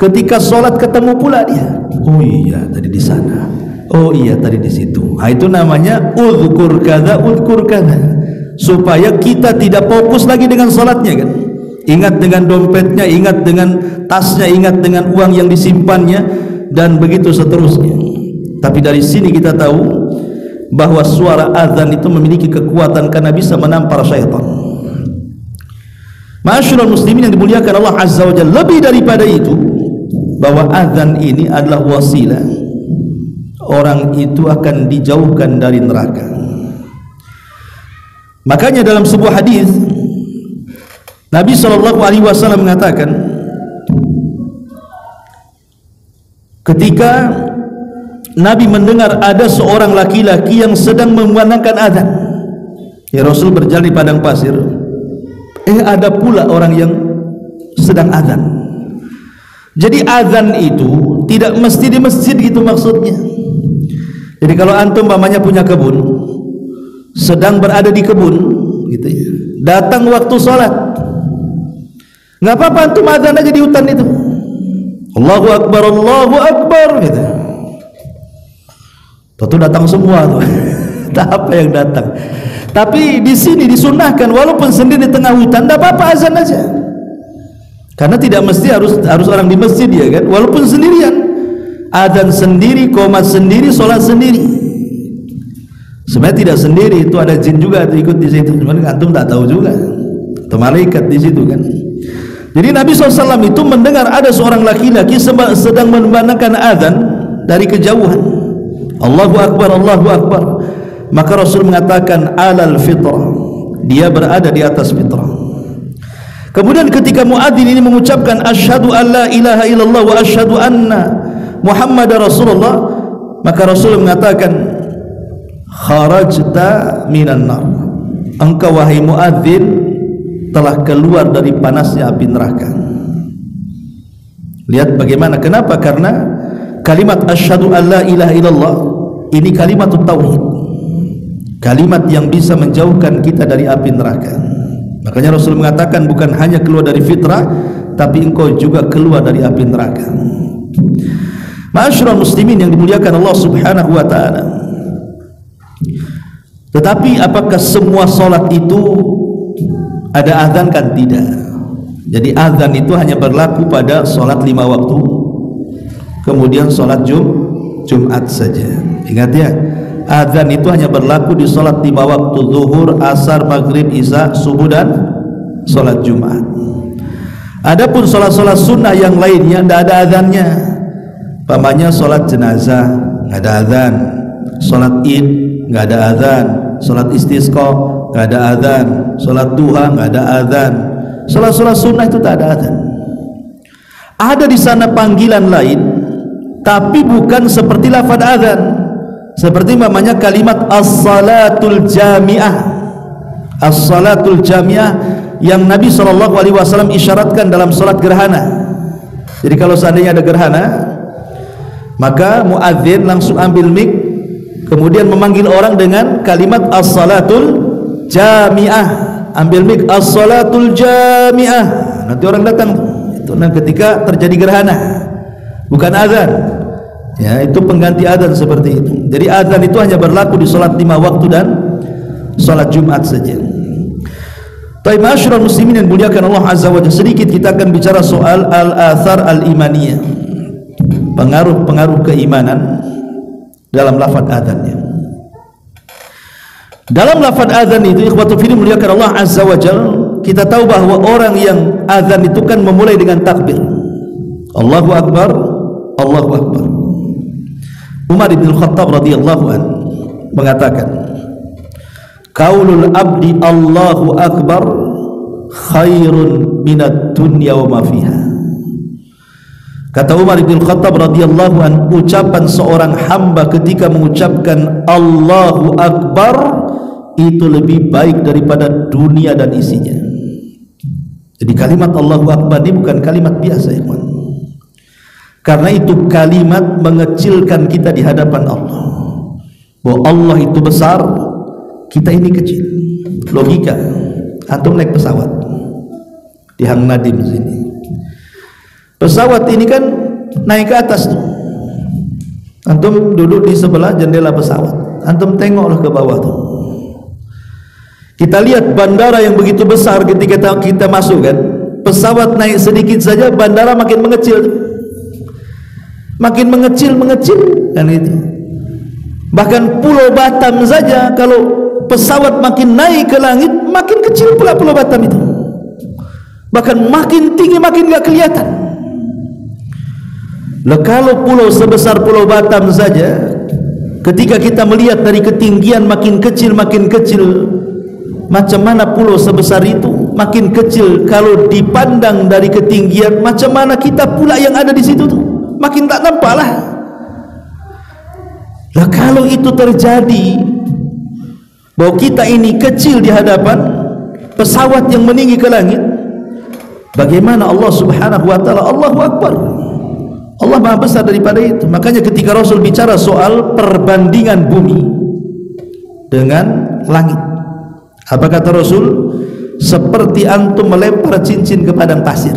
Ketika sholat ketemu pula dia. Oh iya tadi di sana. Oh iya tadi di situ. Itu namanya udhkur kadza, udhkur kadza. Supaya kita tidak fokus lagi dengan salatnya, kan. Ingat dengan dompetnya, ingat dengan tasnya, ingat dengan uang yang disimpannya, dan begitu seterusnya. Tapi dari sini kita tahu bahwa suara azan itu memiliki kekuatan karena bisa menampar syaitan. Ma'asyiral muslimin yang dimuliakan Allah Azza wa Jalla, lebih daripada itu, bahwa azan ini adalah wasilah orang itu akan dijauhkan dari neraka. Makanya dalam sebuah hadis Nabi SAW mengatakan, ketika Nabi mendengar ada seorang laki-laki yang sedang memandangkan azan, ya Rasul berjalan di padang pasir, ada pula orang yang sedang azan. Jadi azan itu tidak mesti di masjid, gitu maksudnya. Jadi kalau antum mamanya punya kebun, sedang berada di kebun, gitu ya, datang waktu sholat, nggak apa-apa antum azan aja di hutan itu, Allahu Akbar, Allahu Akbar, gitu. Tentu datang semua tuh. Tak apa yang datang. Tapi di sini disunahkan walaupun sendiri di tengah hutan, tidak apa-apa azan aja. Karena tidak mesti harus orang di masjid, ya kan? Walaupun sendirian, azan sendiri, qomat sendiri, sholat sendiri. Sebenarnya tidak sendiri, itu ada jin juga ikut di situ. Cuman antum tak tahu juga, atau malaikat di situ, kan? Jadi Nabi SAW itu mendengar ada seorang laki-laki sedang memandangkan azan dari kejauhan. Allahu Akbar, Allahu Akbar. Maka Rasul mengatakan alal fitrah, dia berada di atas fitrah. Kemudian ketika muadzin ini mengucapkan asyhadu an la ilaha illallah wa asyhadu anna Muhammadar Rasulullah, maka Rasul mengatakan kharajta minan nar, engkau wahai muadzin telah keluar dari panasnya api neraka. Lihat bagaimana, kenapa? Karena kalimat asyhadu an la ilaha illallah ini kalimat tauhid, kalimat yang bisa menjauhkan kita dari api neraka. Makanya Rasul mengatakan bukan hanya keluar dari fitrah, tapi engkau juga keluar dari api neraka. Ma'asyiral muslimin yang dimuliakan Allah Subhanahu wa taala. Tetapi apakah semua salat itu ada azan? Kan tidak. Jadi azan itu hanya berlaku pada salat 5 waktu, kemudian salat Jumat saja. Ingat ya, azan itu hanya berlaku di salat 5 waktu: zuhur, asar, maghrib, isya, subuh, dan salat Jumat. Adapun salat-salat sunnah yang lainnya tidak ada azannya. Pamannya salat jenazah nggak ada azan, salat id nggak ada azan, salat istisqa nggak ada azan, salat duha nggak ada azan. Salat-salat sunnah itu tak ada azan. Ada di sana panggilan lain, tapi bukan seperti lafaz azan. Seperti namanya kalimat as-salatul jami'ah. As-salatul jami'ah yang Nabi SAW isyaratkan dalam salat gerhana. Jadi kalau seandainya ada gerhana, maka muadzin langsung ambil mic, kemudian memanggil orang dengan kalimat as-salatul jami'ah. Ambil mic, as-salatul jami'ah. Nanti orang datang. Itu ketika terjadi gerhana, bukan azan. Ya, itu pengganti azan seperti itu. Jadi azan itu hanya berlaku di salat 5 waktu dan salat Jumat saja. Baik, ma'asyiral muslimin yang dimuliakan Allah Azza wa Jalla, sedikit kita akan bicara soal al-athar al-imaniyah, pengaruh-pengaruh keimanan dalam lafaz azannya. Dalam lafaz azan itu, ikhwatul fillah dimuliakan Allah Azza wa Jalla, kita tahu bahwa orang yang azan itu kan memulai dengan takbir, Allahu Akbar, Allahu Akbar. Umar bin Khattab radhiyallahu anhu mengatakan, qaulul abdi Allahu Akbar khairun minad dunya wa ma fiha. Kata Umar bin Khattab radhiyallahu anhu, ucapan seorang hamba ketika mengucapkan Allahu Akbar itu lebih baik daripada dunia dan isinya. Jadi kalimat Allahu Akbar ini bukan kalimat biasa, ya kawan. Karena itu kalimat mengecilkan kita di hadapan Allah, bahwa Allah itu besar, kita ini kecil. Logika, antum naik pesawat di Hang Nadim sini, pesawat ini kan naik ke atas tuh, antum duduk di sebelah jendela pesawat, antum tengoklah ke bawah tuh. Kita lihat bandara yang begitu besar, ketika kita masuk kan, pesawat naik sedikit saja bandara makin mengecil tuh. Makin mengecil kan itu. Bahkan Pulau Batam saja, kalau pesawat makin naik ke langit, makin kecil pula Pulau Batam itu. Bahkan makin tinggi makin gak kelihatan. Lah kalau pulau sebesar Pulau Batam saja, ketika kita melihat dari ketinggian makin kecil, macam mana pulau sebesar itu makin kecil kalau dipandang dari ketinggian, macam mana kita pula yang ada di situ tuh? Makin tak nampak lah. Lah kalau itu terjadi, bahwa kita ini kecil di hadapan pesawat yang meninggi ke langit, bagaimana Allah Subhanahu wa taala? Allahu Akbar. Allah Maha besar daripada itu. Makanya ketika Rasul bicara soal perbandingan bumi dengan langit, apa kata Rasul? Seperti antum melempar cincin ke padang pasir.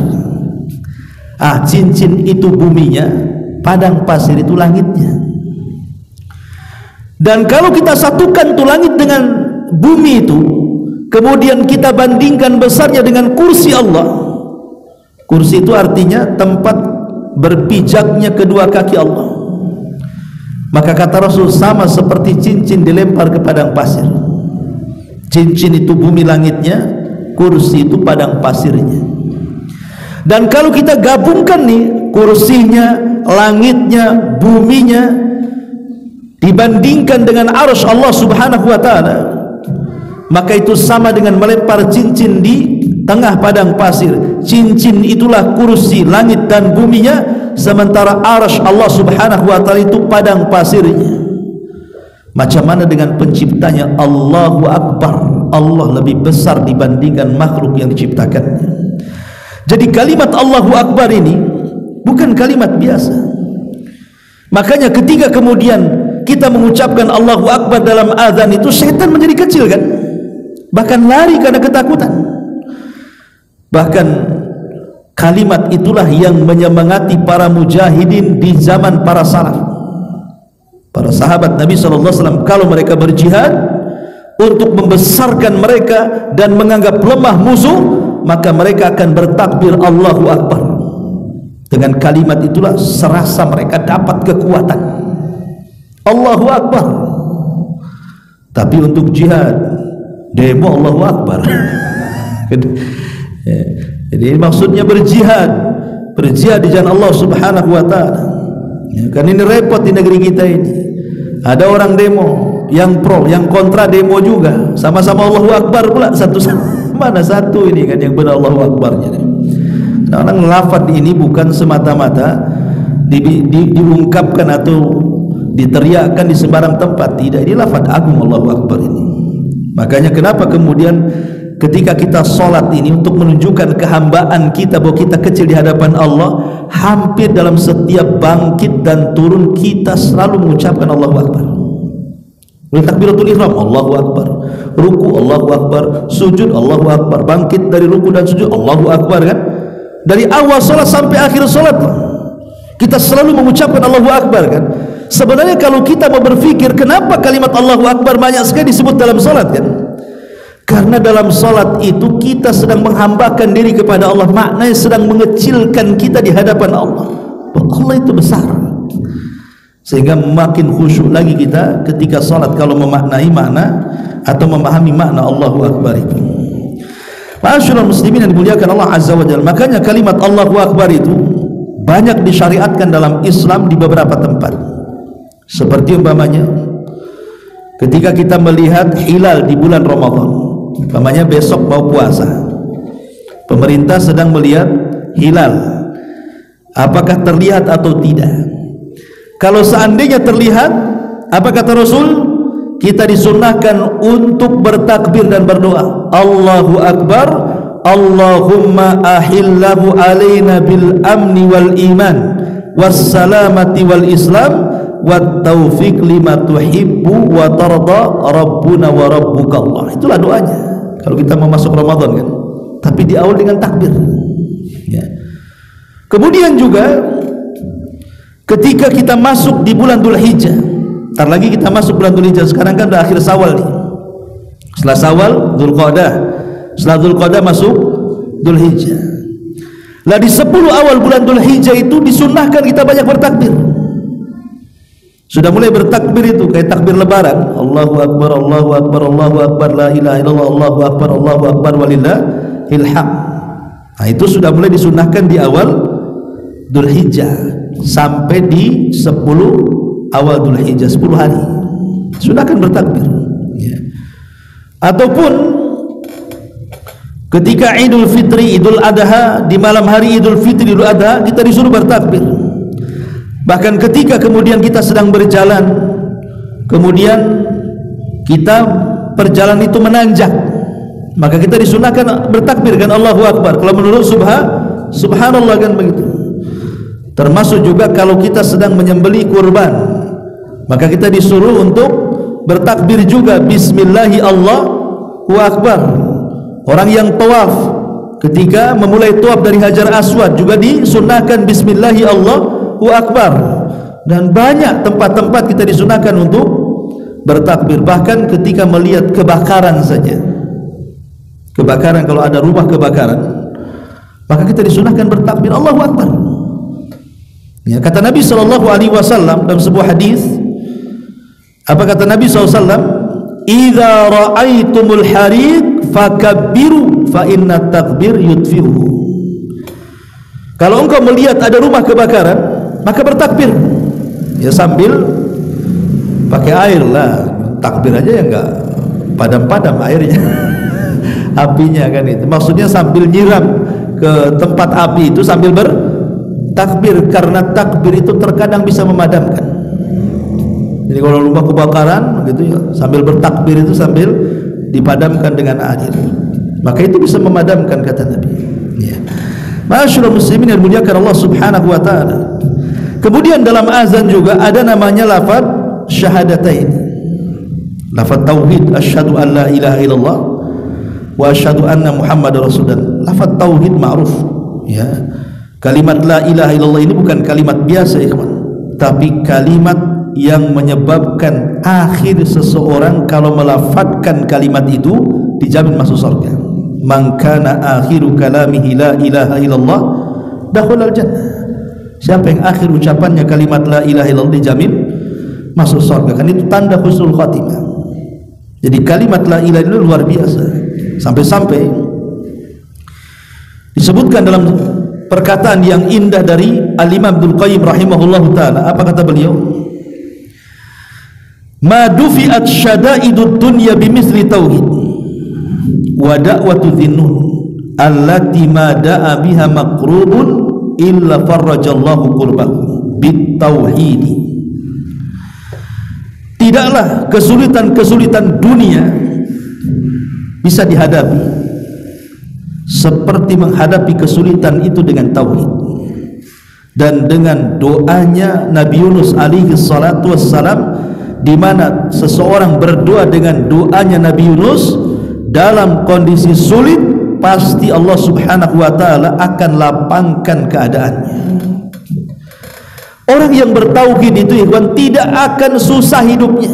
Cincin itu buminya, padang pasir itu langitnya. Dan kalau kita satukan tuh langit dengan bumi itu, kemudian kita bandingkan besarnya dengan kursi Allah. Kursi itu artinya tempat berpijaknya kedua kaki Allah. Maka kata Rasul, sama seperti cincin dilempar ke padang pasir. Cincin itu bumi langitnya, kursi itu padang pasirnya. Dan kalau kita gabungkan nih, kursinya, langitnya, buminya, dibandingkan dengan arsy Allah Subhanahu wa taala, maka itu sama dengan melempar cincin di tengah padang pasir. Cincin itulah kursi langit dan buminya, sementara arsy Allah Subhanahu wa taala itu padang pasirnya. Macam mana dengan penciptanya? Allahu Akbar. Allah lebih besar dibandingkan makhluk yang diciptakannya. Jadi kalimat Allahu Akbar ini bukan kalimat biasa. Makanya ketika kemudian kita mengucapkan Allahu Akbar dalam azan itu, setan menjadi kecil kan, bahkan lari karena ketakutan. Bahkan kalimat itulah yang menyemangati para mujahidin di zaman para salaf. Para sahabat Nabi SAW kalau mereka berjihad untuk membesarkan mereka dan menganggap lemah musuh, maka mereka akan bertakbir Allahu Akbar. Dengan kalimat itulah serasa mereka dapat kekuatan. Allahu Akbar. Tapi untuk jihad, demo Allahu Akbar. Jadi maksudnya berjihad di jalan Allah Subhanahu wa taala. Kan ini repot di negeri kita ini. Ada orang demo, yang pro, yang kontra demo juga. Sama-sama Allahu Akbar pula satu. Mana satu ini kan yang benar Allahu Akbarnya. Nah, orang lafaz ini bukan semata-mata diungkapkan atau diteriakkan di sembarang tempat, tidak. Ini lafaz agung Allahu Akbar ini. Makanya kenapa kemudian ketika kita sholat ini untuk menunjukkan kehambaan kita bahwa kita kecil di hadapan Allah, hampir dalam setiap bangkit dan turun kita selalu mengucapkan Allahu Akbar. Takbiratul ihram Allahu Akbar, ruku Allahu Akbar, sujud Allahu Akbar, bangkit dari ruku dan sujud Allahu Akbar kan. Dari awal sholat sampai akhir sholat kita selalu mengucapkan Allahu Akbar kan. Sebenarnya kalau kita mau berpikir kenapa kalimat Allahu Akbar banyak sekali disebut dalam sholat kan, karena dalam sholat itu kita sedang menghambakan diri kepada Allah, maknanya sedang mengecilkan kita di hadapan Allah. Allah itu besar, sehingga makin khusyuk lagi kita ketika sholat kalau memaknai makna atau memahami makna Allahu Akbar itu. Ma'asyiral muslimin yang dimuliakan Allah Azza wa Jalla, makanya kalimat Allahu Akbar itu banyak disyariatkan dalam Islam di beberapa tempat. Seperti umpamanya ketika kita melihat hilal di bulan Ramadan, umpamanya besok mau puasa, pemerintah sedang melihat hilal, apakah terlihat atau tidak. Kalau seandainya terlihat, apa kata Rasul? Kita disunnahkan untuk bertakbir dan berdoa Allahu Akbar, Allahumma ahillahu alaina bil amni wal iman wassalamati wal islam wat taufiq lima tuhibbu wa tarda rabbuna wa rabbuka Allah. Itulah doanya kalau kita mau masuk Ramadan kan, tapi di awal dengan takbir ya. Kemudian juga ketika kita masuk di bulan Dzulhijjah, ntar lagi kita masuk bulan Dzulhijjah, sekarang kan udah akhir Syawal nih. Setelah Syawal, Dzulqa'dah. Setelah Dzulqa'dah masuk Dzulhijjah. Lah di 10 awal bulan Dzulhijjah itu disunnahkan kita banyak bertakbir. Sudah mulai bertakbir itu kayak takbir lebaran, Allahu Akbar, Allahu Akbar, Allahu Akbar, la ilaha illallah, Allahu Akbar, Allahu Akbar, walillahil hamd. Nah, itu sudah mulai disunnahkan di awal Dzulhijjah sampai di 10 awal Dzulhijjah, 10 hari sudah akan bertakbir ya. Ataupun ketika Idul Fitri, Idul Adha, di malam hari Idul Fitri, Idul Adha, kita disuruh bertakbir. Bahkan ketika kemudian kita sedang berjalan, kemudian kita perjalanan itu menanjak, maka kita disunahkan bertakbir kan Allahu Akbar. Kalau menurut subhanallah kan begitu. Termasuk juga kalau kita sedang menyembelih kurban, maka kita disuruh untuk bertakbir juga bismillahi Allahu Akbar. Orang yang tawaf ketika memulai tawaf dari Hajar Aswad juga disunahkan bismillahi Allahu Akbar. Dan banyak tempat-tempat kita disunahkan untuk bertakbir. Bahkan ketika melihat kebakaran saja, kebakaran, kalau ada rumah kebakaran, maka kita disunahkan bertakbir Allahu Akbar ya. Kata Nabi SAW dalam sebuah hadis, apa kata Nabi SAW? Idza ra'aitumul hariq fakabbiru fa inna takbir yudfihu. Kalau engkau melihat ada rumah kebakaran, maka bertakbir ya, sambil pakai air lah, takbir aja ya, enggak padam-padam airnya apinya kan itu, maksudnya sambil nyiram ke tempat api itu sambil bertakbir, karena takbir itu terkadang bisa memadamkan. Jadi kalau rumah kebakaran gitu ya, sambil bertakbir itu sambil dipadamkan dengan air, maka itu bisa memadamkan kata Nabi ya. Ma'asyiral muslimin yang dimuliakan Allah Subhanahu wa taala, Kemudian dalam azan juga ada namanya lafaz syahadatain, lafaz tauhid, asyhadu an la ilaha illallah wa asyhadu anna muhammadar rasulullah. Lafaz tauhid ma'ruf, ya. Kalimat la ilaha illallah ini bukan kalimat biasa, ikhwan, tapi kalimat yang menyebabkan akhir seseorang kalau melafadzkan kalimat itu dijamin masuk surga. Man kana akhiru kalamihi la ilaha illallah dakhulal jannah. Siapa yang akhir ucapannya kalimat la ilaha illallah dijamin masuk surga. Kan itu tanda husnul khatimah. Jadi kalimat la ilaha illallah luar biasa. Sampai-sampai disebutkan dalam perkataan yang indah dari Al-Imam Ibnu Qayyim rahimahullahu taala. Apa kata beliau? Ma dufi'at syada'idud dunya bimithli tauhid wa da'watu dhinnun allati ma da'a biha maqrubun illa farrajallahu qurbahu bit tauhid. Tidaklah kesulitan-kesulitan dunia bisa dihadapi seperti menghadapi kesulitan itu dengan tauhid. Dan dengan doanya Nabi Yunus alaihi salatu wassalam, di mana seseorang berdoa dengan doanya Nabi Yunus dalam kondisi sulit, pasti Allah Subhanahu wa taala akan lapangkan keadaannya. Orang yang bertauhid itu, ikhwan, tidak akan susah hidupnya.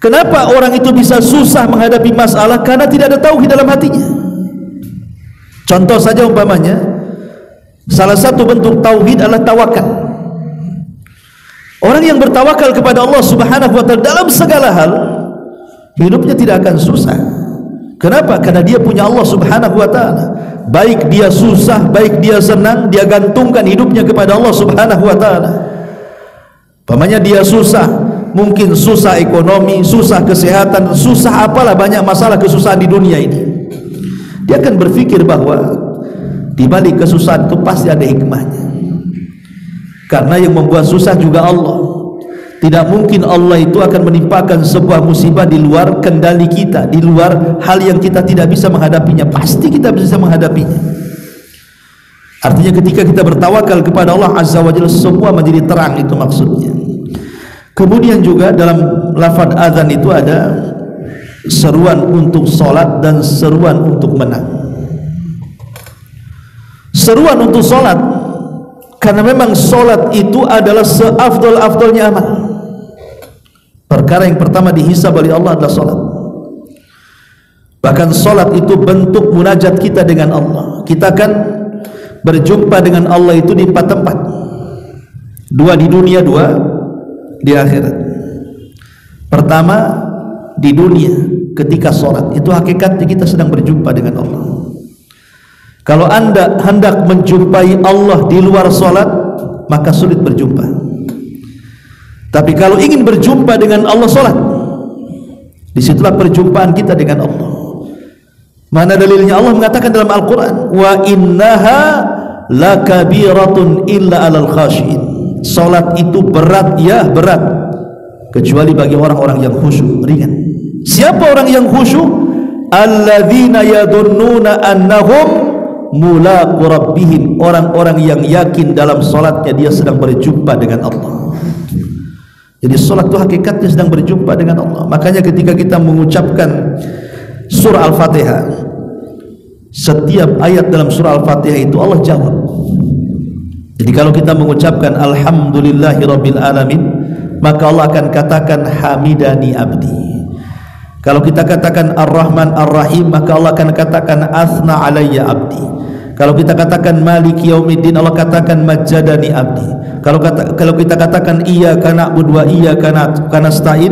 Kenapa orang itu bisa susah menghadapi masalah? Karena tidak ada tauhid dalam hatinya. Contoh saja umpamanya, salah satu bentuk tauhid adalah tawakal. Orang yang bertawakal kepada Allah Subhanahu wa taala dalam segala hal, hidupnya tidak akan susah. Kenapa? Karena dia punya Allah Subhanahu wa taala. Baik dia susah, baik dia senang, dia gantungkan hidupnya kepada Allah Subhanahu wa taala. Pamannya dia susah, mungkin susah ekonomi, susah kesehatan, susah apalah, banyak masalah kesusahan di dunia ini. Dia akan berpikir bahwa di balik kesusahan itu pasti ada hikmahnya. Karena yang membuat susah juga Allah. Tidak mungkin Allah itu akan menimpakan sebuah musibah di luar kendali kita, di luar hal yang kita tidak bisa menghadapinya. Pasti kita bisa menghadapinya. Artinya ketika kita bertawakal kepada Allah Azza wa Jalla, semua menjadi terang, itu maksudnya. Kemudian juga dalam lafaz azan itu ada seruan untuk sholat dan seruan untuk menang. Seruan untuk sholat, karena memang sholat itu adalah seafdol-afdolnya amal. Perkara yang pertama dihisab oleh Allah adalah sholat. Bahkan sholat itu bentuk munajat kita dengan Allah. Kita akan berjumpa dengan Allah itu di 4 tempat. 2 di dunia, 2 di akhirat. Pertama di dunia ketika sholat, itu hakikatnya kita sedang berjumpa dengan Allah. Kalau anda hendak menjumpai Allah di luar sholat, maka sulit berjumpa. Tapi kalau ingin berjumpa dengan Allah, sholat. Disitulah perjumpaan kita dengan Allah. Mana dalilnya? Allah mengatakan dalam Al-Quran, wa innaha lakabiratun illa alal khashin. Sholat itu berat, ya berat, kecuali bagi orang-orang yang khusyuk, ringan. Siapa orang yang khusyuk? Alladzina yadunnuna annahum mulaqu rabbihim, orang-orang yang yakin dalam salatnya dia sedang berjumpa dengan Allah. Jadi salat itu hakikatnya sedang berjumpa dengan Allah. Makanya ketika kita mengucapkan surah Al-Fatihah, setiap ayat dalam surah Al-Fatihah itu Allah jawab. Jadi kalau kita mengucapkan alhamdulillahirabbil alamin, maka Allah akan katakan hamidani abdi. Kalau kita katakan Ar-Rahman Ar-Rahim, maka Allah akan katakan asna alayya abdi. Kalau kita katakan Maliki Yaumiddin, Allah katakan majjadani abdi. Kalau kita katakan iyyaka na'budu wa iyyaka nasta'in,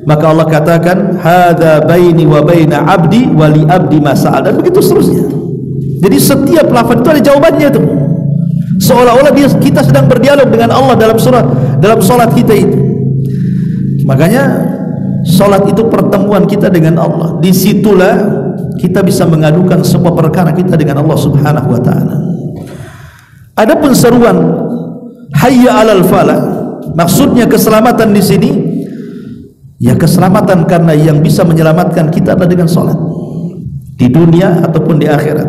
maka Allah katakan hadza baini wa baina abdi wa li abdi ma sa'al, dan begitu seterusnya. Jadi setiap lafaz itu ada jawabannya itu. Seolah-olah kita sedang berdialog dengan Allah dalam salat kita itu. Makanya salat itu pertemuan kita dengan Allah. Disitulah kita bisa mengadukan semua perkara kita dengan Allah Subhanahu wa taala. Adapun seruan hayya 'alal falah, maksudnya keselamatan di sini ya keselamatan karena yang bisa menyelamatkan kita adalah dengan salat di dunia ataupun di akhirat.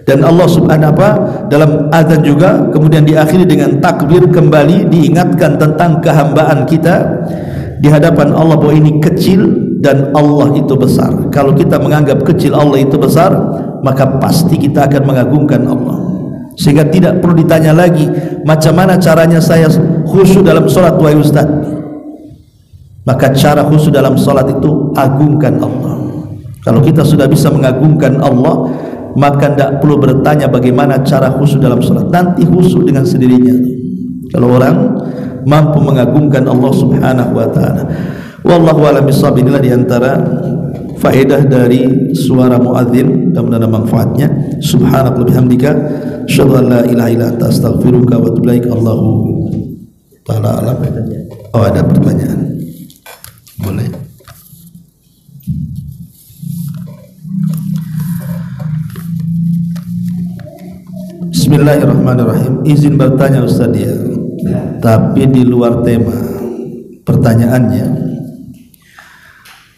Dan Allah subhanahu wa ta'ala dalam azan juga kemudian diakhiri dengan takbir, kembali diingatkan tentang kehambaan kita di hadapan Allah bahwa ini kecil dan Allah itu besar. Kalau kita menganggap kecil, Allah itu besar, maka pasti kita akan mengagungkan Allah, sehingga tidak perlu ditanya lagi macam mana caranya saya khusyuk dalam sholat wahai Ustaz. Maka cara khusyuk dalam sholat itu agungkan Allah. Kalau kita sudah bisa mengagungkan Allah, maka tidak perlu bertanya bagaimana cara khusyuk dalam sholat, nanti khusyuk dengan sendirinya kalau orang mampu mengagungkan Allah subhanahu wa ta'ala. Wallahu a'lam bishawab. Inilah diantara faedah dari suara muadzin dan mudah-mudahan manfaatnya. Subhanaka wa bihamdika asyhadu an la ilaha illa anta astaghfiruka wa atubu ilaik. Allahu ta'ala alam. Oh, ada pertanyaan, boleh. Bismillahirrahmanirrahim. Izin bertanya Ustaz ya, tapi di luar tema. Pertanyaannya,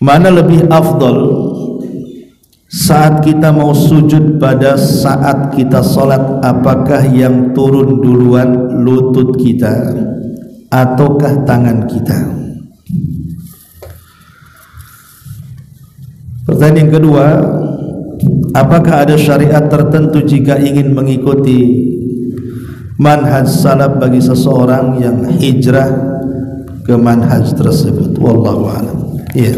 mana lebih afdol saat kita mau sujud pada saat kita sholat? Apakah yang turun duluan lutut kita ataukah tangan kita? Pertanyaan yang kedua, apakah ada syariat tertentu jika ingin mengikuti manhaj salaf bagi seseorang yang hijrah ke manhaj tersebut? Wallahu a'lam. Ya.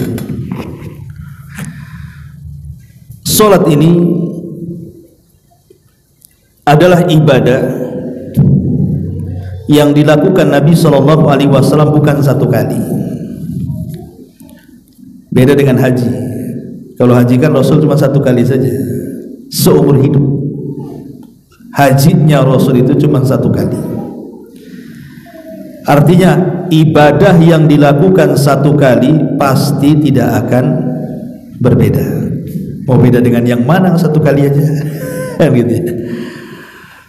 Salat ini adalah ibadah yang dilakukan Nabi SAW bukan satu kali. Beda dengan haji. Kalau haji kan Rasul cuma satu kali saja seumur hidup. Hajinya Rasul itu cuma satu kali. Artinya ibadah yang dilakukan satu kali pasti tidak akan berbeda. Mau beda dengan yang mana satu kali aja gitu ya.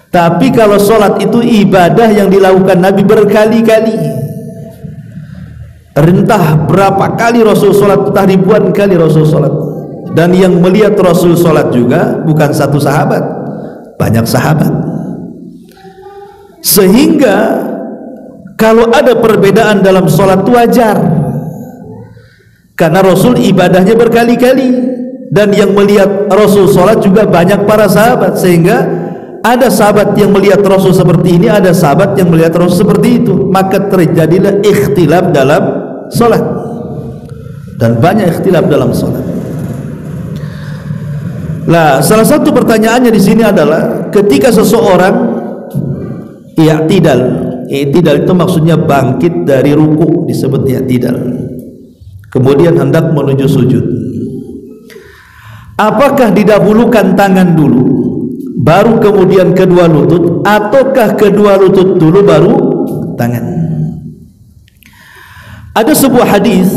Tapi kalau sholat itu ibadah yang dilakukan Nabi berkali-kali. Entah berapa kali Rasul sholat, entah ribuan kali Rasul sholat. Dan yang melihat Rasul sholat juga bukan satu sahabat, banyak sahabat. Sehingga kalau ada perbedaan dalam sholat itu wajar, karena Rasul ibadahnya berkali-kali. Dan yang melihat Rasul sholat juga banyak para sahabat, sehingga ada sahabat yang melihat Rasul seperti ini, ada sahabat yang melihat Rasul seperti itu. Maka terjadilah ikhtilaf dalam sholat, dan banyak ikhtilaf dalam sholat. Nah, salah satu pertanyaannya di sini adalah ketika seseorang i'tidal itu maksudnya bangkit dari ruku, disebut i'tidal, kemudian hendak menuju sujud. Apakah didahulukan tangan dulu baru kemudian kedua lutut, ataukah kedua lutut dulu baru tangan? Ada sebuah hadis,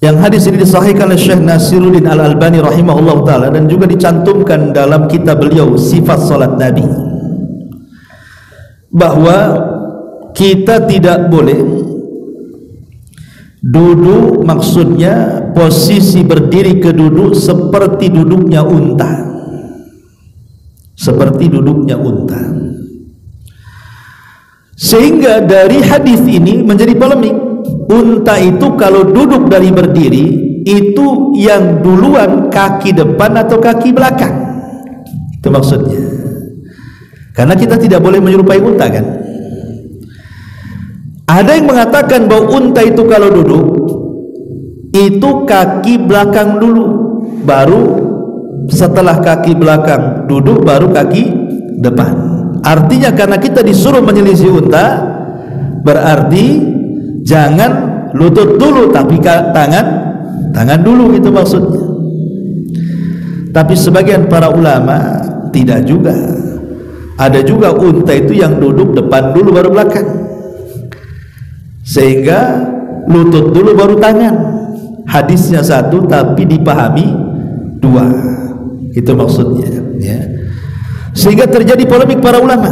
yang hadis ini disahihkan oleh Syekh Nasiruddin Al-Albani rahimahullah ta'ala, dan juga dicantumkan dalam kitab beliau Sifat Salat Nabi, bahwa kita tidak boleh duduk, maksudnya posisi berdiri ke duduk seperti duduknya unta, seperti duduknya unta. Sehingga dari hadis ini menjadi polemik. Unta itu kalau duduk dari berdiri itu yang duluan kaki depan atau kaki belakang, itu maksudnya. Karena kita tidak boleh menyerupai unta kan. Ada yang mengatakan bahwa unta itu kalau duduk itu kaki belakang dulu, baru setelah kaki belakang duduk baru kaki depan. Artinya karena kita disuruh menyelisih unta, berarti jangan lutut dulu tapi tangan dulu, itu maksudnya. Tapi sebagian para ulama tidak juga. Ada juga unta itu yang duduk depan dulu baru belakang, sehingga lutut dulu baru tangan. Hadisnya satu tapi dipahami dua, itu maksudnya ya. Sehingga terjadi polemik para ulama.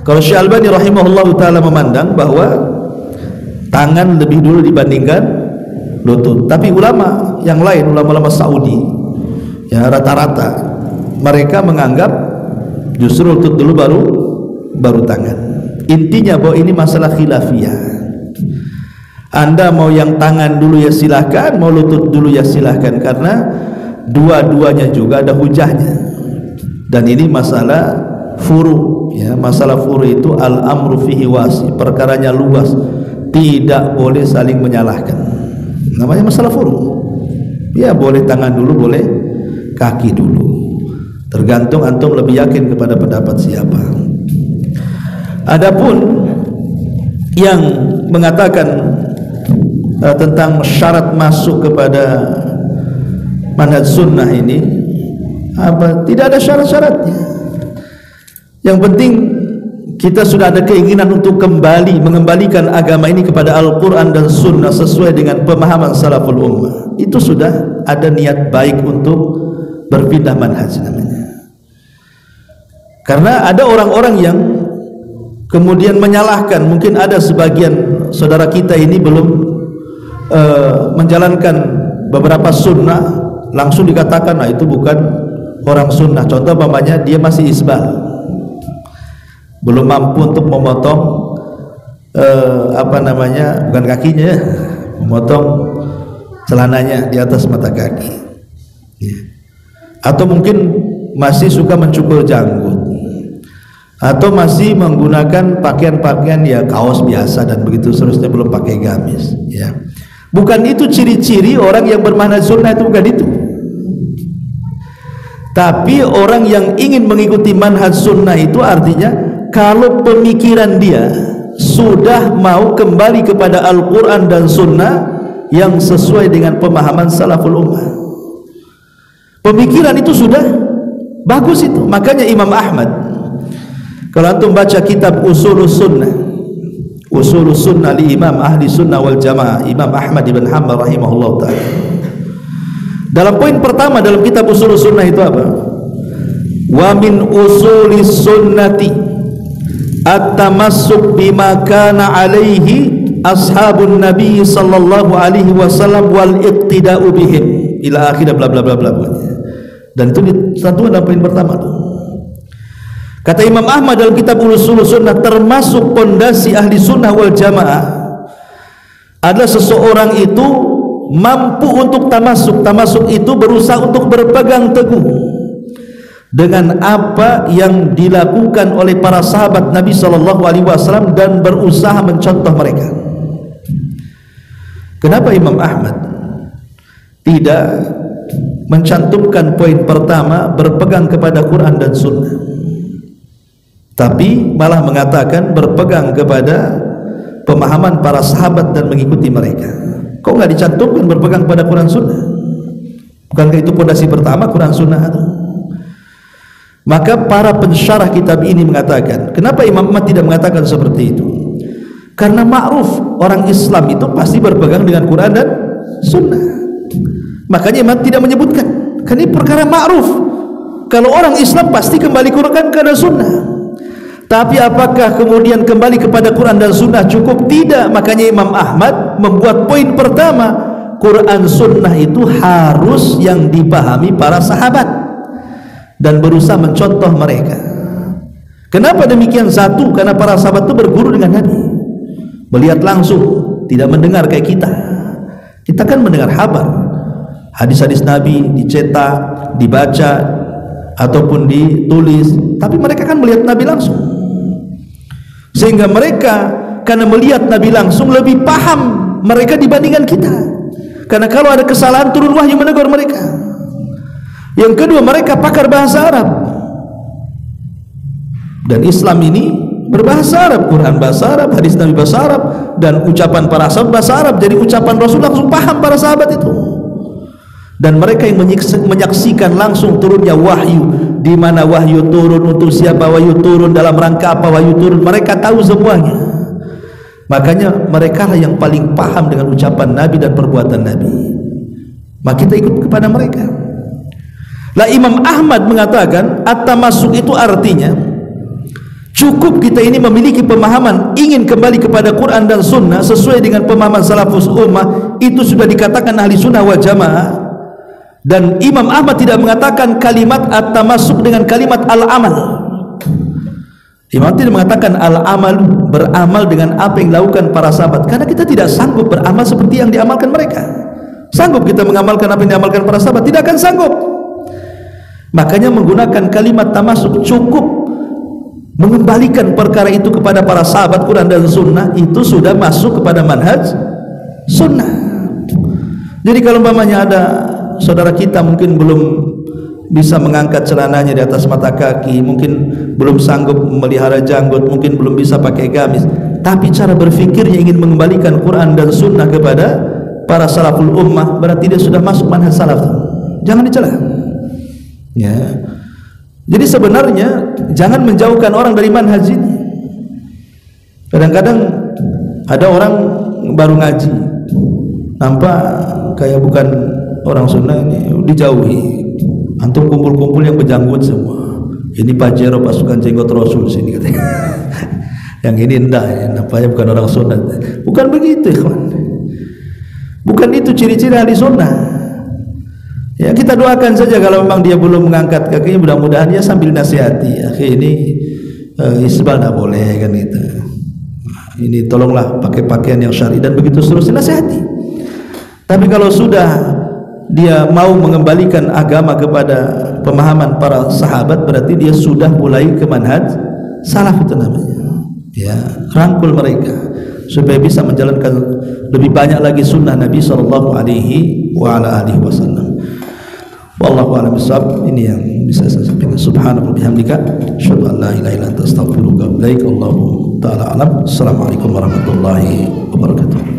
Kalau Syekh Albani rahimahullah ta'ala memandang bahwa tangan lebih dulu dibandingkan lutut. Tapi ulama yang lain, ulama-ulama Saudi ya, rata-rata mereka menganggap justru lutut dulu baru tangan. Intinya bahwa ini masalah khilafiyah. Anda mau yang tangan dulu ya silahkan, mau lutut dulu ya silahkan, karena dua-duanya juga ada hujahnya. Dan ini masalah furu, ya. Masalah furu itu al-amru fihi wasi, perkaranya luas, tidak boleh saling menyalahkan. Namanya masalah furu. Ya boleh tangan dulu, boleh kaki dulu, tergantung antum lebih yakin kepada pendapat siapa. Adapun yang mengatakan tentang syarat masuk kepada manhaj sunnah ini, tidak ada syarat-syaratnya. Yang penting kita sudah ada keinginan untuk mengembalikan agama ini kepada Al-Quran dan Sunnah sesuai dengan pemahaman salaful ummah. Itu sudah ada niat baik untuk berpindah manhaj namanya. Karena ada orang-orang yang kemudian menyalahkan, mungkin ada sebagian saudara kita ini belum menjalankan beberapa sunnah, langsung dikatakan nah itu bukan orang sunnah. Contoh umpamanya dia masih isbal, belum mampu untuk memotong bukan kakinya, memotong celananya di atas mata kaki, ya. Atau mungkin masih suka mencukur janggut, atau masih menggunakan pakaian-pakaian ya kaos biasa dan begitu seterusnya, belum pakai gamis, ya. Bukan itu ciri-ciri orang yang bermanhaj sunnah, itu bukan itu. Tapi orang yang ingin mengikuti manhaj sunnah itu artinya kalau pemikiran dia sudah mau kembali kepada Al-Quran dan Sunnah yang sesuai dengan pemahaman salaful ummah. Pemikiran itu sudah bagus itu. Makanya Imam Ahmad, kalau antum baca kitab Usulus Sunnah, Usulus Sunnah li Imam Ahli Sunnah wal Jamaah, Imam Ahmad ibn Hanbal rahimahullah ta'ala, dalam poin pertama dalam kitab Usulus Sunnah itu apa? Wa min usulis sunnati at-tamassuk bima kana alaihi ashabun nabi sallallahu alaihi wasallam wal iqtida'u bihim ila akhir bla bla bla bla. Dan itu disatukan dalam poin pertama tuh. Kata Imam Ahmad dalam kitab Usulus Sunnah, termasuk pondasi ahli sunnah wal jamaah adalah seseorang itu mampu untuk tamasuk. Tamasuk itu berusaha untuk berpegang teguh dengan apa yang dilakukan oleh para sahabat Nabi SAW dan berusaha mencontoh mereka. Kenapa Imam Ahmad tidak mencantumkan poin pertama berpegang kepada Quran dan Sunnah, tapi malah mengatakan berpegang kepada pemahaman para sahabat dan mengikuti mereka? Kok nggak dicantumkan berpegang pada Quran Sunnah? Bukankah itu pondasi pertama Quran Sunnah itu? Maka para pensyarah kitab ini mengatakan, kenapa Imam Ahmad tidak mengatakan seperti itu? Karena ma'ruf orang Islam itu pasti berpegang dengan Quran dan Sunnah. Makanya Imam tidak menyebutkan, karena ini perkara ma'ruf. Kalau orang Islam pasti kembali Quran dan Sunnah. Tapi apakah kemudian kembali kepada Quran dan Sunnah cukup? Tidak. Makanya Imam Ahmad membuat poin pertama, Quran Sunnah itu harus yang dipahami para sahabat dan berusaha mencontoh mereka. Kenapa demikian? Satu, karena para sahabat itu berguru dengan Nabi, melihat langsung, tidak mendengar kayak kita. Kita kan mendengar kabar, hadis-hadis Nabi dicetak, dibaca ataupun ditulis, tapi mereka kan melihat Nabi langsung. Sehingga mereka karena melihat Nabi langsung lebih paham mereka dibandingkan kita. Karena kalau ada kesalahan turun wahyu menegur mereka. Yang kedua, mereka pakar bahasa Arab. Dan Islam ini berbahasa Arab, Quran bahasa Arab, hadis Nabi bahasa Arab, dan ucapan para sahabat bahasa Arab. Jadi ucapan Rasul langsung paham para sahabat itu. Dan mereka yang menyaksikan langsung turunnya wahyu, di mana wahyu turun, untuk siapa wahyu turun, dalam rangka apa wahyu turun, mereka tahu semuanya. Makanya mereka lah yang paling paham dengan ucapan Nabi dan perbuatan Nabi. Maka kita ikut kepada mereka. Lah Imam Ahmad mengatakan at-tamasuk itu artinya cukup kita ini memiliki pemahaman ingin kembali kepada Quran dan Sunnah sesuai dengan pemahaman salafus ummah, itu sudah dikatakan ahli sunnah wal jamaah. Dan Imam Ahmad tidak mengatakan kalimat at-tamassuk dengan kalimat al-amal. Imam tidak mengatakan al-amal, beramal dengan apa yang dilakukan para sahabat, karena kita tidak sanggup beramal seperti yang diamalkan mereka. Sanggup kita mengamalkan apa yang diamalkan para sahabat? Tidak akan sanggup. Makanya menggunakan kalimat tamasuk cukup mengembalikan perkara itu kepada para sahabat Quran dan Sunnah, itu sudah masuk kepada manhaj Sunnah. Jadi kalau umpamanya ada saudara kita mungkin belum bisa mengangkat celananya di atas mata kaki, mungkin belum sanggup memelihara janggut, mungkin belum bisa pakai gamis, tapi cara berfikirnya ingin mengembalikan Quran dan Sunnah kepada para salaful ummah, berarti dia sudah masuk manhaj salaf. Jangan dicela. Ya. Jadi sebenarnya jangan menjauhkan orang dari manhaj ini. Kadang-kadang ada orang baru ngaji, nampak kayak bukan orang sunnah, ini dijauhi. Antum kumpul-kumpul yang berjanggut semua. Ini Pajero pasukan jenggot Rasul sini katanya. Yang ini enggak, ya, nampaknya bukan orang sunnah. Bukan begitu, ikhwan. Bukan itu ciri-ciri ahli sunnah. Ya, kita doakan saja kalau memang dia belum mengangkat kakinya, mudah-mudahan ya sambil nasihati. Akhi, ini isbal tidak boleh kan gitu. Ini tolonglah pakai pakaian yang syar'i dan begitu seterusnya, nasihati. Tapi kalau sudah dia mau mengembalikan agama kepada pemahaman para sahabat, berarti dia sudah mulai ke manhaj salaf, itu namanya. Ya, rangkul mereka supaya bisa menjalankan lebih banyak lagi sunnah Nabi sallallahu alaihi wasallam. Wallahu a'lam bishawab. Ini yang bisa saya sampaikan. Subhanallah bihamdika, asyhadu an la ilaha illa anta, astaghfiruka wa atubu ilaik. Allahu ta'ala alam. Assalamualaikum warahmatullahi wabarakatuh.